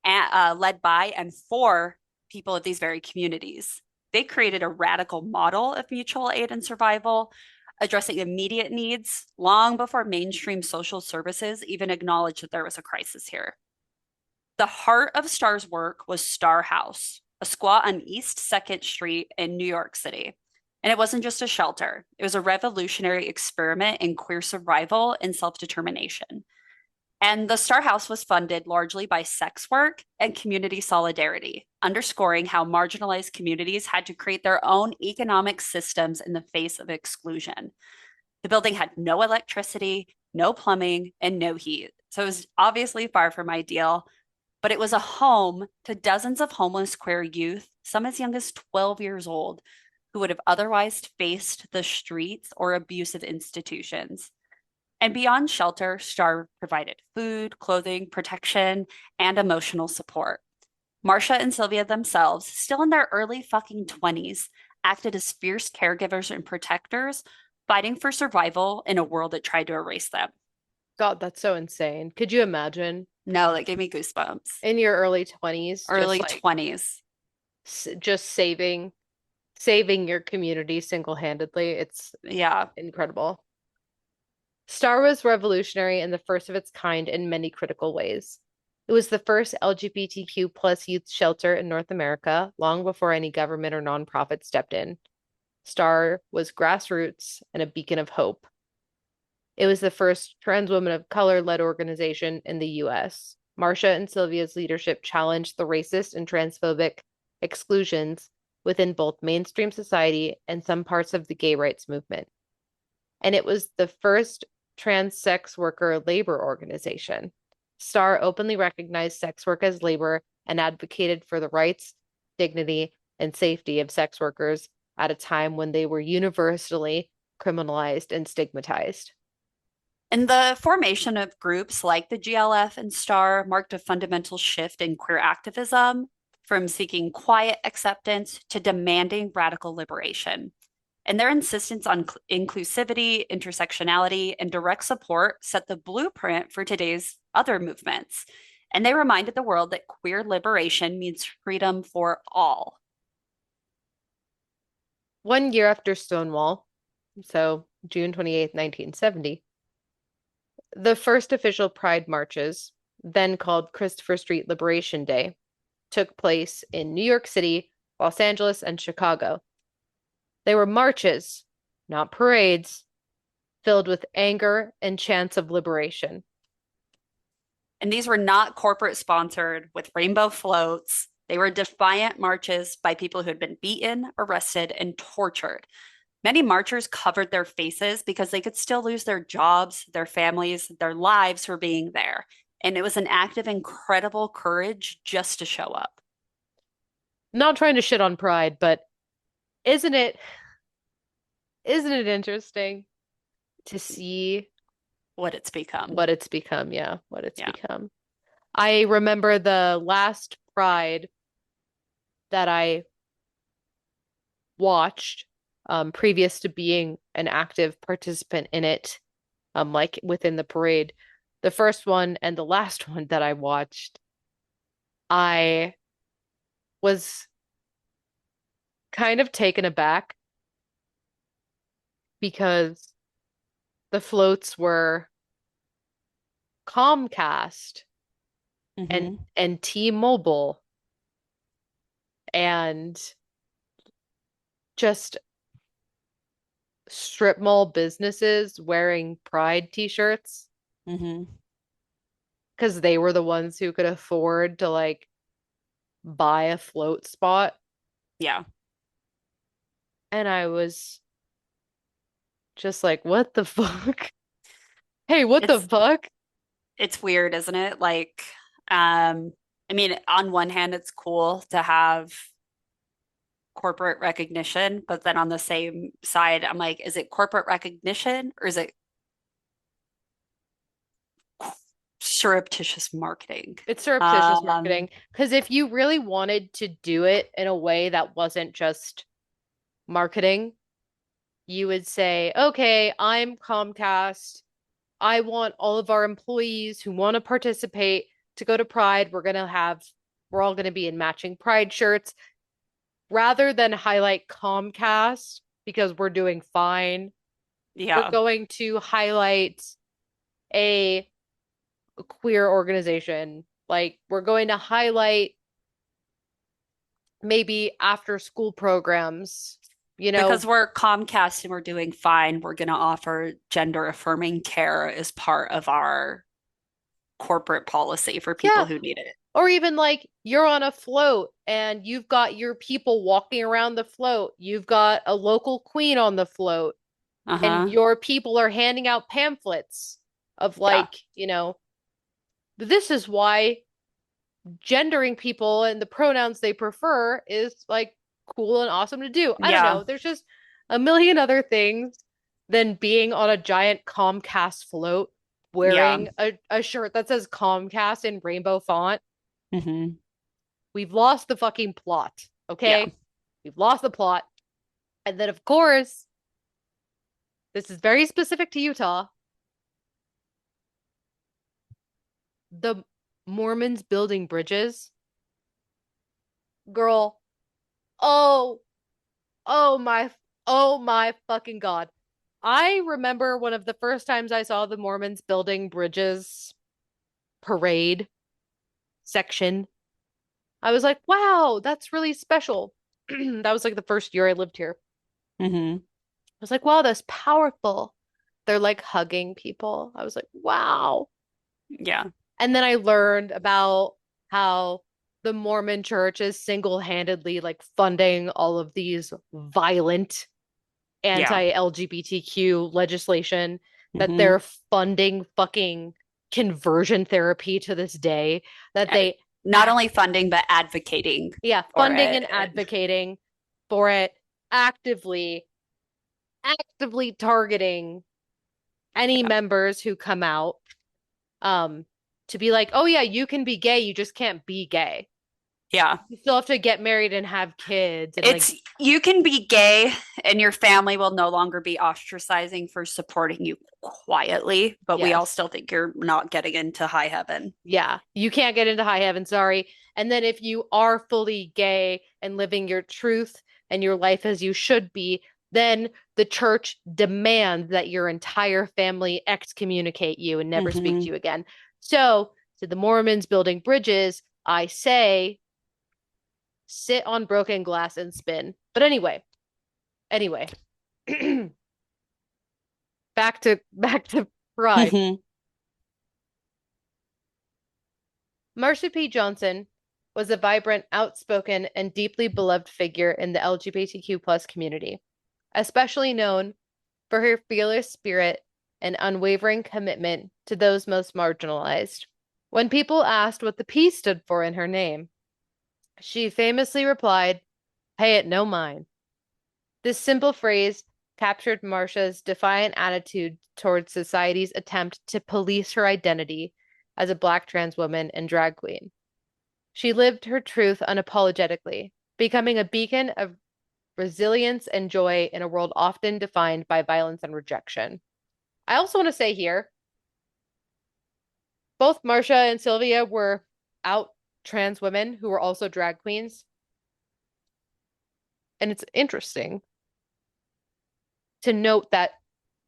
by and for people of these very communities. They created a radical model of mutual aid and survival, addressing immediate needs long before mainstream social services even acknowledged that there was a crisis here. The heart of STAR's work was Star House, a squat on East 2nd Street in New York City. And it wasn't just a shelter, it was a revolutionary experiment in queer survival and self-determination. And the Star House was funded largely by sex work and community solidarity, underscoring how marginalized communities had to create their own economic systems in the face of exclusion. The building had no electricity, no plumbing, and no heat. So it was obviously far from ideal, but it was a home to dozens of homeless queer youth, some as young as 12 years old, who would have otherwise faced the streets or abusive institutions. And beyond shelter, STAR provided food, clothing, protection, and emotional support. Marsha and Sylvia themselves, still in their early fucking 20s, acted as fierce caregivers and protectors, fighting for survival in a world that tried to erase them. God, that's so insane. Could you imagine? No, that gave me goosebumps. In your early 20s, Early just like 20s. just saving your community single-handedly. It's incredible. STAR was revolutionary and the first of its kind in many critical ways. It was the first LGBTQ plus youth shelter in North America, long before any government or nonprofit stepped in. STAR was grassroots and a beacon of hope. It was the first trans women of color-led organization in the US. Marsha and Sylvia's leadership challenged the racist and transphobic exclusions within both mainstream society and some parts of the gay rights movement. And it was the first trans sex worker labor organization. STAR openly recognized sex work as labor and advocated for the rights, dignity, and safety of sex workers at a time when they were universally criminalized and stigmatized. And the formation of groups like the GLF and STAR marked a fundamental shift in queer activism, from seeking quiet acceptance to demanding radical liberation. And their insistence on inclusivity, intersectionality, and direct support set the blueprint for today's other movements. And they reminded the world that queer liberation means freedom for all. 1 year after Stonewall, so June 28th, 1970, the first official Pride marches, then called Christopher Street Liberation Day, took place in New York City, Los Angeles, and Chicago. They were marches, not parades, filled with anger and chants of liberation. And these were not corporate sponsored with rainbow floats. They were defiant marches by people who had been beaten, arrested, and tortured. Many marchers covered their faces because they could still lose their jobs, their families, their lives for being there. And it was an act of incredible courage just to show up. Not trying to shit on Pride, but isn't it isn't it interesting to see What it's become. what it's become? Yeah, what it's Yeah. become. I remember the last Pride that I watched, previous to being an active participant in it, like within the parade. The first one and the last one that I watched, I was kind of taken aback because the floats were Comcast Mhm. and T-Mobile and just strip mall businesses wearing Pride t-shirts Mhm. because they were the ones who could afford to like buy a float spot. Yeah. And I was just like, what the fuck? Hey, what the It's fuck? it's weird, isn't it? Like, um, I mean, on one hand, it's cool to have corporate recognition, but then on the same side, I'm like, is it corporate recognition or is it surreptitious marketing? It's surreptitious Um, marketing. Because if you really wanted to do it in a way that wasn't just marketing, you would say, okay, I'm Comcast. I want all of our employees who want to participate to go to Pride. We're all going to be in matching Pride shirts rather than highlight Comcast because we're doing fine. We're yeah, going to highlight a queer organization. Like, we're going to highlight maybe after school programs, you because know? we're Comcast and we're doing fine, we're going to offer gender affirming care as part of our corporate policy for Yeah. people who need it. Or even like you're on a float and you've got your people walking around the float. You've got a local queen on the float, and Uh-huh. your people are handing out pamphlets of Yeah. like, this is why gendering people and the pronouns they prefer is like cool and awesome to do. I don't Yeah. know. There's just a million other things than being on a giant Comcast float Yeah. wearing a shirt that says Comcast in rainbow font. Hmm. We've lost the fucking plot, Yeah. okay? We've lost the plot. And then, of course, this is very specific to Utah. The Mormons building bridges. Girl, oh, oh my, oh my fucking God. I remember one of the first times I saw the Mormons building bridges parade section. I was like, wow, that's really special. That was like the first year I lived here. Hmm. I was like, wow, that's powerful. They're like hugging people. I was like, wow. Yeah. And then I learned about how the Mormon church is single-handedly like funding all of these violent Yeah. anti-LGBTQ legislation, that Hmm. they're funding fucking conversion therapy to this day, that they Not act, only funding, but advocating yeah, for funding it. and advocating for it, actively, actively targeting any Yeah. members who come out, um, to be like, oh yeah, you can be gay, you just can't be gay. Yeah. You still have to get married and have kids and like, It's you can be gay and your family will no longer be ostracizing for supporting you quietly, but we all yes. still think you're not getting into high heaven. Yeah, you can't get into high heaven, sorry. And then if you are fully gay and living your truth and your life as you should be, then the church demands that your entire family excommunicate you and never speak to Hmm. you again. So, to the Mormons building bridges, I say sit on broken glass and spin. But anyway, Anyway, back to Pride. Mhm. Marsha P. Johnson was a vibrant, outspoken, and deeply beloved figure in the LGBTQ plus community, especially known for her fearless spirit and unwavering commitment to those most marginalized. When people asked what the P stood for in her name, she famously replied, "Pay it no mind." This simple phrase captured Marsha's defiant attitude towards society's attempt to police her identity as a Black trans woman and drag queen. She lived her truth unapologetically, becoming a beacon of resilience and joy in a world often defined by violence and rejection. I also want to say here, both Marsha and Sylvia were out trans women who were also drag queens. And it's interesting to note that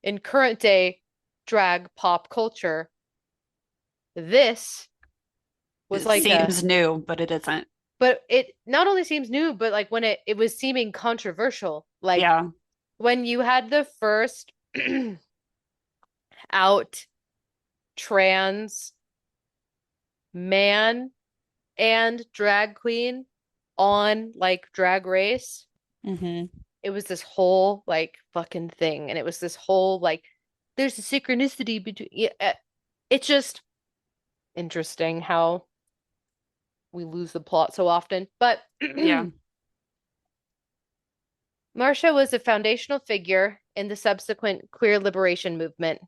in current day drag pop culture, this was It like seems new, but it isn't. but it not only seems new, but like when it was seeming controversial, like Yeah. when you had the first out trans man and drag queen on like Drag Race, Hmm. it was this whole like fucking thing, and it was this whole like there's a synchronicity between it's just interesting how we lose the plot so often. But Yeah. Marcia was a foundational figure in the subsequent queer liberation movement.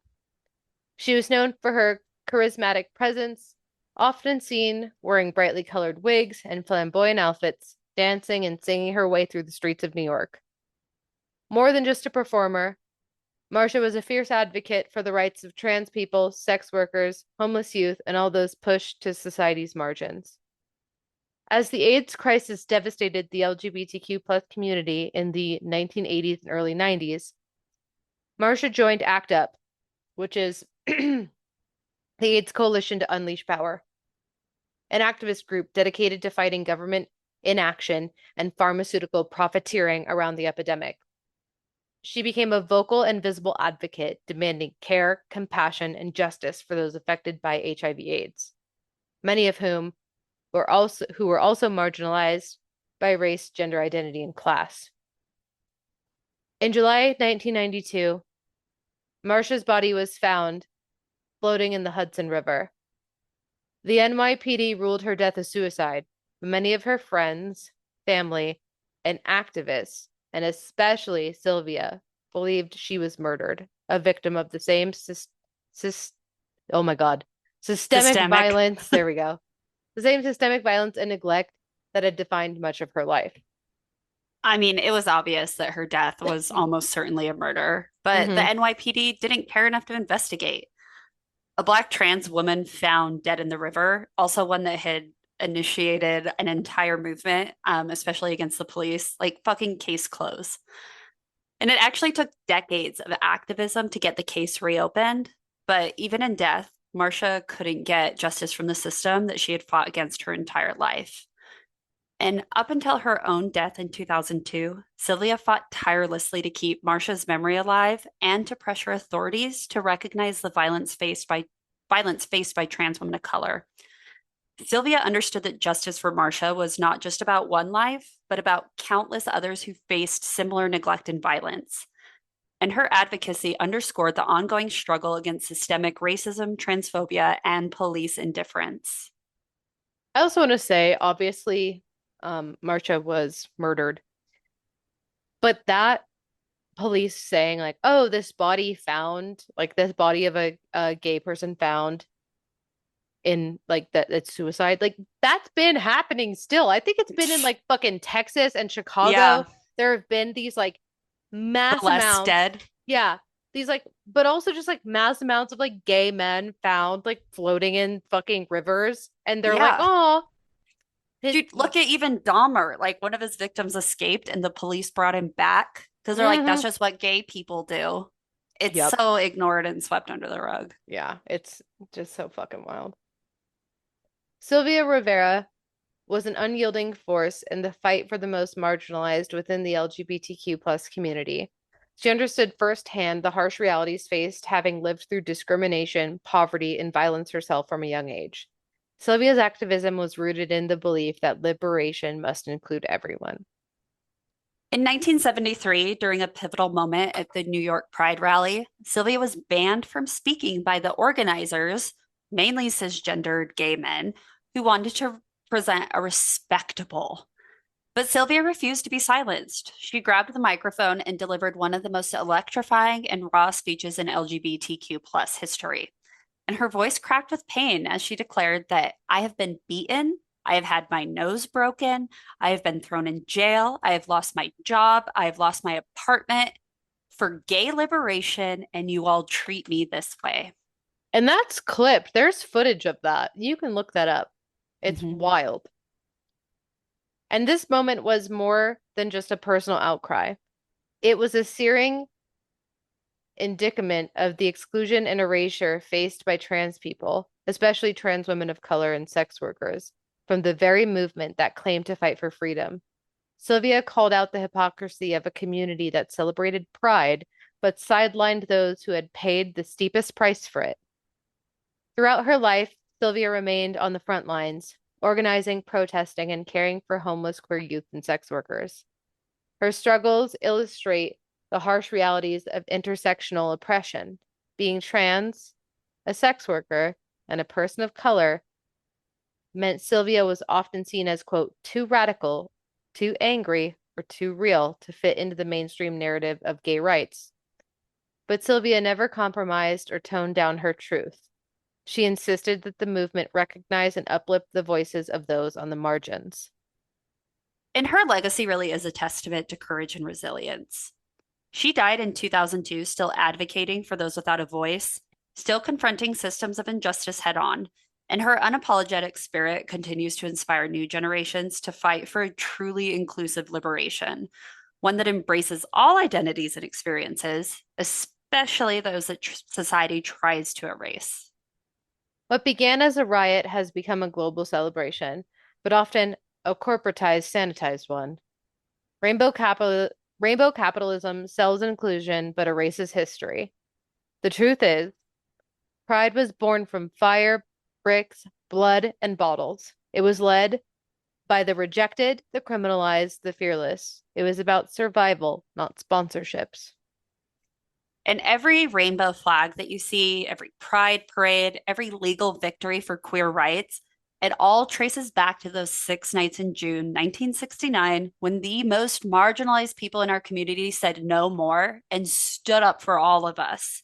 She was known for her charismatic presence, often seen wearing brightly colored wigs and flamboyant outfits, dancing and singing her way through the streets of New York. More than just a performer, Marcia was a fierce advocate for the rights of trans people, sex workers, homeless youth, and all those pushed to society's margins. As the AIDS crisis devastated the LGBTQ plus community in the 1980s and early 90s, Marcia joined ACT UP, which is the AIDS Coalition to Unleash Power, an activist group dedicated to fighting government inaction and pharmaceutical profiteering around the epidemic. She became a vocal and visible advocate demanding care, compassion, and justice for those affected by HIV/AIDS, many of whom were also marginalized by race, gender identity, and class. In July 1992, Marsha's body was found floating in the Hudson River. The NYPD ruled her death a suicide, but many of her friends, family, and activists, and especially Sylvia, believed she was murdered, a victim of the same oh my God, systemic violence. There we go. The same systemic violence and neglect that had defined much of her life. I mean, it was obvious that her death was almost certainly a murder, but the NYPD didn't care enough to investigate. A Black trans woman found dead in the river, also one that had initiated an entire movement, especially against the police, like fucking case closed. And it actually took decades of activism to get the case reopened. But even in death, Marcia couldn't get justice from the system that she had fought against her entire life. And up until her own death in 2002, Sylvia fought tirelessly to keep Marcia's memory alive and to pressure authorities to recognize the violence faced by trans women of color. Sylvia understood that justice for Marcia was not just about one life, but about countless others who faced similar neglect and violence. And her advocacy underscored the ongoing struggle against systemic racism, transphobia, and police indifference. I also want to say, obviously, Marcia was murdered, but that police saying like, "Oh, this body found, like this body of a gay person found in like that it's suicide," like that's been happening still. I think it's been in like fucking Texas and Chicago. Yeah. There have been these like mass Less amounts. dead. Yeah. These like, but also just like mass amounts of like gay men found like floating in fucking rivers, and they're like, Yeah. "Oh, Dude, look at even Dahmer. Like one of his victims escaped and the police brought him back because they're like, that's just what gay people do. It's Yep. so ignored and swept under the rug. Yeah, it's just so fucking wild." Sylvia Rivera was an unyielding force in the fight for the most marginalized within the LGBTQ plus community. She understood firsthand the harsh realities faced, having lived through discrimination, poverty, and violence herself from a young age. Sylvia's activism was rooted in the belief that liberation must include everyone. In 1973, during a pivotal moment at the New York Pride rally, Sylvia was banned from speaking by the organizers, mainly cisgendered gay men, who wanted to present a respectable. But Sylvia refused to be silenced. She grabbed the microphone and delivered one of the most electrifying and raw speeches in LGBTQ plus history. And her voice cracked with pain as she declared that I have been beaten, I have had my nose broken, I have been thrown in jail, I have lost my job, I have lost my apartment for gay liberation, and you all treat me this way. And that's clipped. There's footage of that. You can look that up. It's Mhm. wild. And this moment was more than just a personal outcry. It was a searing indictment of the exclusion and erasure faced by trans people, especially trans women of color and sex workers, from the very movement that claimed to fight for freedom. Sylvia called out the hypocrisy of a community that celebrated pride, but sidelined those who had paid the steepest price for it. Throughout her life, Sylvia remained on the front lines, organizing, protesting, and caring for homeless queer youth and sex workers. Her struggles illustrate the harsh realities of intersectional oppression. Being trans, a sex worker, and a person of color meant Sylvia was often seen as, quote, too radical, too angry, or too real to fit into the mainstream narrative of gay rights. But Sylvia never compromised or toned down her truth. She insisted that the movement recognize and uplift the voices of those on the margins. And her legacy really is a testament to courage and resilience. She died in 2002, still advocating for those without a voice, still confronting systems of injustice head on. And her unapologetic spirit continues to inspire new generations to fight for a truly inclusive liberation, one that embraces all identities and experiences, especially those that society tries to erase. What began as a riot has become a global celebration, but often a corporatized, sanitized one. Rainbow capitalism sells inclusion but erases history. The truth is, pride was born from fire, bricks, blood, and bottles. It was led by the rejected, the criminalized, the fearless. It was about survival, not sponsorships. And every rainbow flag that you see, every pride parade, every legal victory for queer rights, it all traces back to those 6 nights in June 1969 when the most marginalized people in our community said no more and stood up for all of us.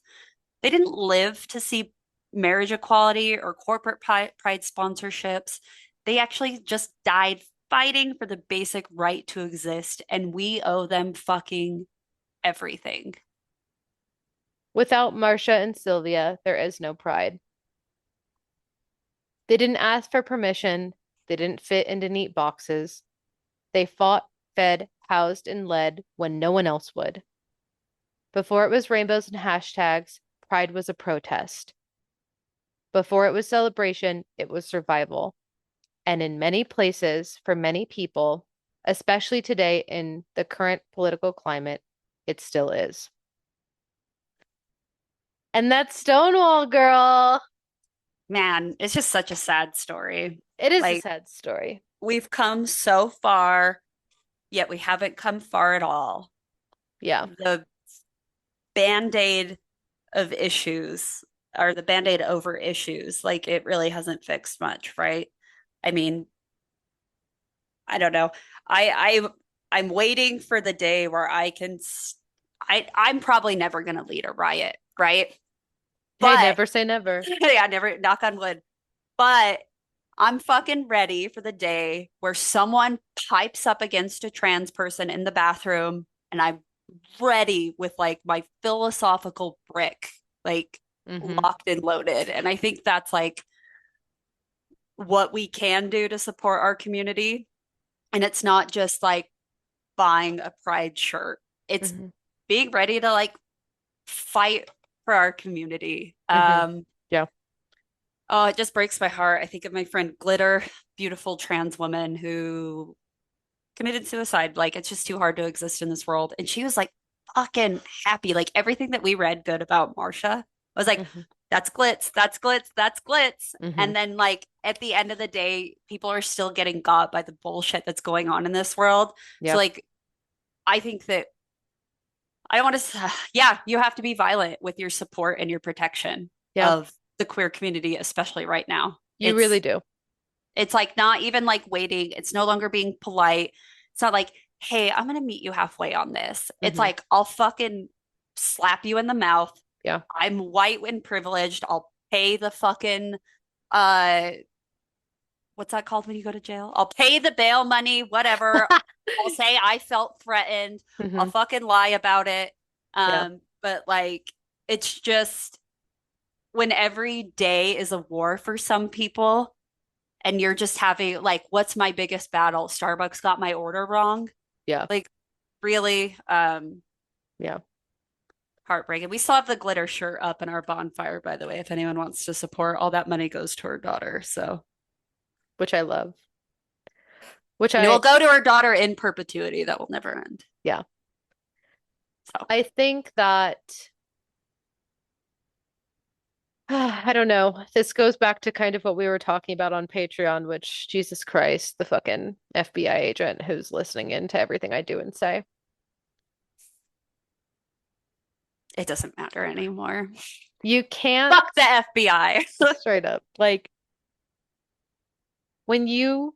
They didn't live to see marriage equality or corporate pride sponsorships. They actually just died fighting for the basic right to exist, and we owe them fucking everything. Without Marcia and Sylvia, there is no pride. They didn't ask for permission. They didn't fit into neat boxes. They fought, fed, housed, and led when no one else would. Before it was rainbows and hashtags, pride was a protest. Before it was celebration, it was survival. And in many places, for many people, especially today in the current political climate, it still is. And that's Stonewall, girl. Man, it's just such a sad story. It is a Like, sad story. we've come so far, yet we haven't come far at all. Yeah. The band-aid of issues or the band-aid over issues, like it really hasn't fixed much, right? I mean, I don't know. I'm waiting for the day where I'm probably never gonna lead a riot, right? Hey, But never say never. yeah, never knock on wood. But I'm fucking ready for the day where someone pipes up against a trans person in the bathroom and I'm ready with like my philosophical brick, like Hmm. locked and loaded. And I think that's like what we can do to support our community. And it's not just like buying a pride shirt. It's Hmm. being ready to like fight for our community. Hmm. Yeah. Oh, it just breaks my heart. I think of my friend Glitter, beautiful trans woman who committed suicide. Like, it's just too hard to exist in this world. And she was like fucking happy. Like, everything that we read good about Marsha was like, Hmm. that's glitz, that's glitz, that's glitz. Hmm. And then, like, at the end of the day, people are still getting got by the bullshit that's going on in this world. So, Yeah. like, I think that I don't want to, yeah, you have to be violent with your support and your protection Yeah. of the queer community, especially right now. You really do. It's like not even like waiting. It's no longer being polite. It's not like, hey, I'm gonna meet you halfway on this. It's Hmm. like I'll fucking slap you in the mouth. Yeah. I'm white and privileged. I'll pay the fucking uh what's that called when you go to jail? I'll pay the bail money, whatever. I'll say I felt threatened. I'll Hmm. fucking lie about it. Yeah. But like it's just when every day is a war for some people and you're just having like, what's my biggest battle? Starbucks got my order wrong. Yeah. Like, really, Yeah. heartbreaking. We still have the glitter shirt up in our bonfire, by the way, if anyone wants to support. All that money goes to her daughter. So, Which I love. Which and it will I, go to her daughter in perpetuity. That will never end. yeah. So, I think that I don't know. This goes back to kind of what we were talking about on Patreon, which Jesus Christ, the fucking FBI agent who's listening in to everything I do and say. it doesn't matter anymore. You can't Fuck the FBI. straight up. Like when you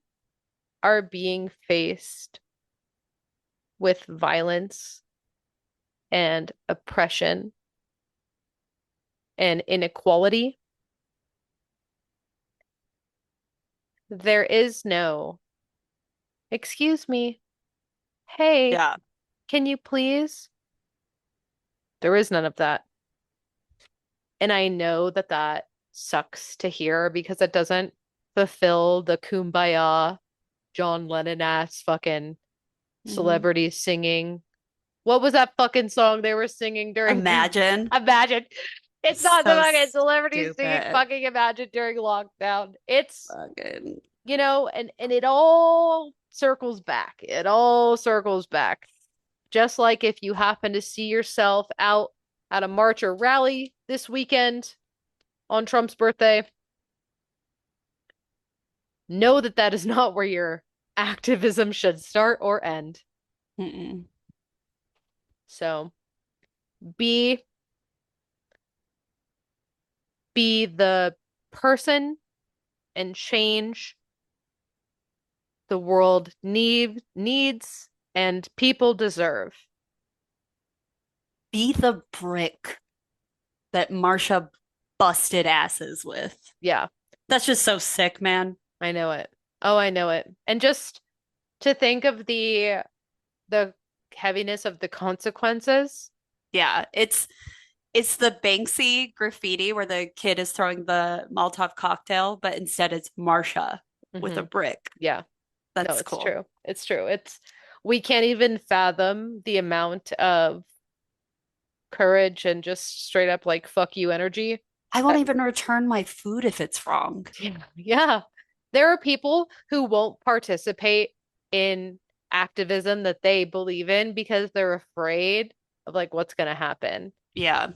are being faced with violence and oppression and inequality, there is no, excuse me, hey, Yeah. can you please? There is none of that. And I know that that sucks to hear because it doesn't fulfill the kumbaya John Lennon ass fucking Mhm. celebrities singing. What was that fucking song they were singing during Imagine. Imagine? It's not the So fucking celebrities singing stupid. fucking Imagine during lockdown. It's, Fucking. and it all circles back. It all circles back. Just like if you happen to see yourself out at a march or rally this weekend on Trump's birthday, know that that is not where your activism should start or end. Mm-mm. So be be the person and change the world needs and people deserve. Be the brick that Marsha busted asses with. Yeah, That's just so sick, man. I know it. Oh, I know it. And just to think of the heaviness of the consequences. Yeah, it's the Banksy graffiti where the kid is throwing the Molotov cocktail, but instead it's Marsha with a Hmm. brick. Yeah. No, That's it's cool. true. It's true. It's we can't even fathom the amount of courage and just straight up like fuck you energy. I won't even return my food if it's wrong. Yeah, yeah. There are people who won't participate in activism that they believe in because they're afraid of like what's going to happen. Yeah.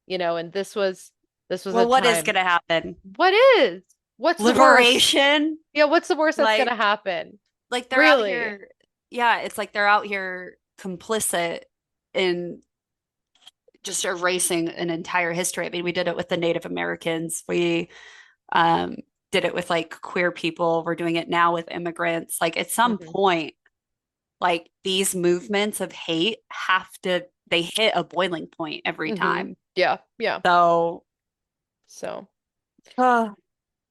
And this was a Well, what is time. gonna happen? What is? What's the worst? Liberation? Yeah, what's the worst that's going to Like happen? they're out Really? here. Yeah, it's like they're out here complicit in just erasing an entire history. I mean, we did it with the Native Americans. We um, did it with like queer people. We're doing it now with immigrants. Like at some Hmm. point, like these movements of hate they hit a boiling point every Hmm. time. Yeah, yeah. So, So, uh,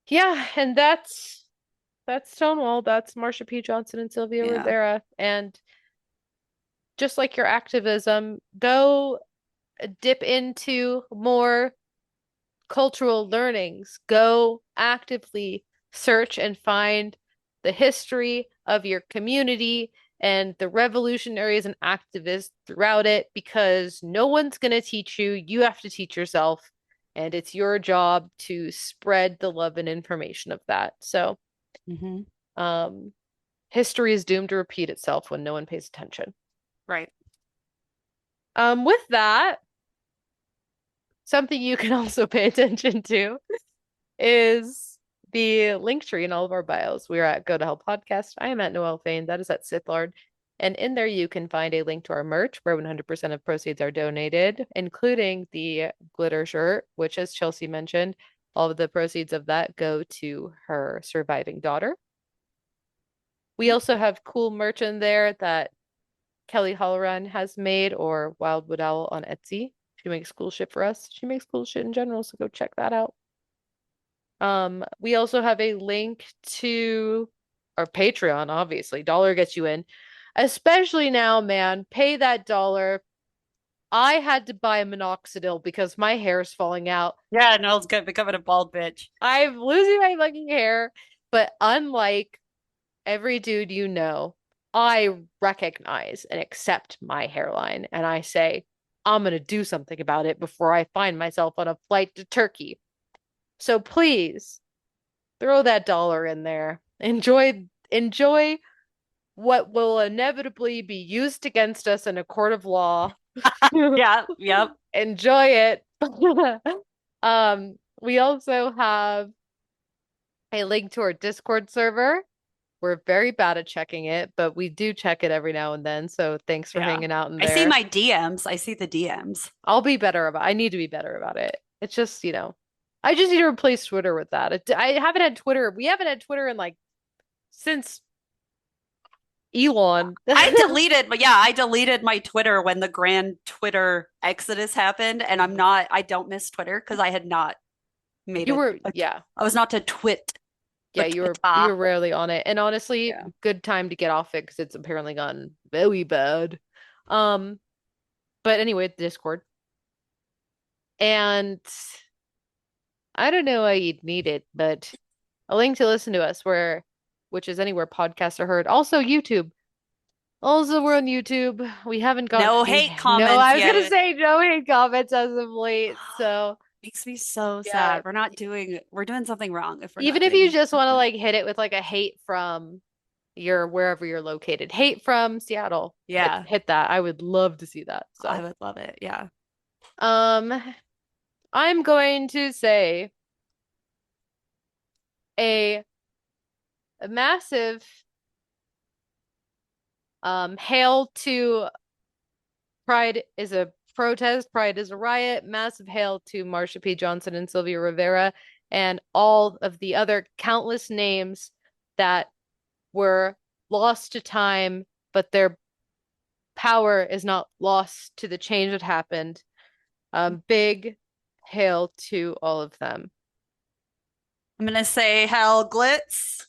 yeah, and that's Stonewall. That's Marsha P. Johnson and Sylvia yeah, Rivera. And just like your activism, go dip into more cultural learnings. Go actively search and find the history of your community and the revolutionaries and activists throughout it because no one's going to teach you. You have to teach yourself. and it's your job to spread the love and information of that. So, history is doomed to repeat itself when no one pays attention. Right. With that, something you can also pay attention to is the link tree in all of our bios. We are at Go to Hell Podcast. I am at Noelle Fain. That is at Sith Lord. And in there, you can find a link to our merch where 100% of proceeds are donated, including the glitter shirt, which, as Chelsea mentioned, all of the proceeds of that go to her surviving daughter. We also have cool merch in there that Kelly Halloran has made, or Wildwood Owl on Etsy. She makes cool shit for us. She makes cool shit in general, so go check that out. We also have a link to our Patreon, obviously. $1 gets you in. Especially now, man. Pay that $1. I had to buy a minoxidil because my hair is falling out. Yeah, Noel's becoming a bald bitch. I'm losing my fucking hair. But unlike every dude you know, I recognize and accept my hairline. And I say, I'm going to do something about it before I find myself on a flight to Turkey. So please throw that $1 in there. Enjoy what will inevitably be used against us in a court of law. Yeah, yep. Enjoy it. We also have a link to our Discord server. We're very bad at checking it, but we do check it every now and then. So thanks for hanging out in there. I see my DMs. I see the DMs. I'll be better about I need to be better about it. It's just, I just need to replace Twitter with that. I haven't had Twitter. We haven't had Twitter in since Elon. I deleted my Twitter when the grand Twitter exodus happened, and I don't miss Twitter because I had not made I was not to twit. Yeah, you were rarely on it. And honestly, good time to get off it because it's apparently gone very bad. But anyway, Discord. And I don't know why you'd need it, but a link to listen to us which is anywhere podcasts are heard. Also YouTube. Also, we're on YouTube. We haven't got no hate comments. No, I was gonna say no hate comments as of late. So makes me so sad. We're doing something wrong if you just want to hit it with a hate from wherever you're located. Hate from Seattle. Yeah. Hit that. I would love to see that. So I would love it. Yeah. I'm going to say a massive hail to Pride is a protest, Pride is a riot, massive hail to Marsha P. Johnson and Sylvia Rivera and all of the other countless names that were lost to time, but their power is not lost to the change that happened. Big hail to all of them. I'm going to say hail glitz.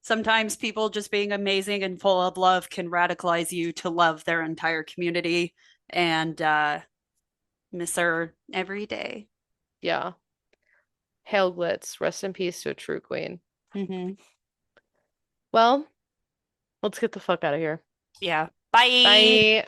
Sometimes people just being amazing and full of love can radicalize you to love their entire community, and miss her every day. Yeah. Hail glitz. Rest in peace to a true queen. Well, let's get the fuck out of here. Yeah. Bye. Bye.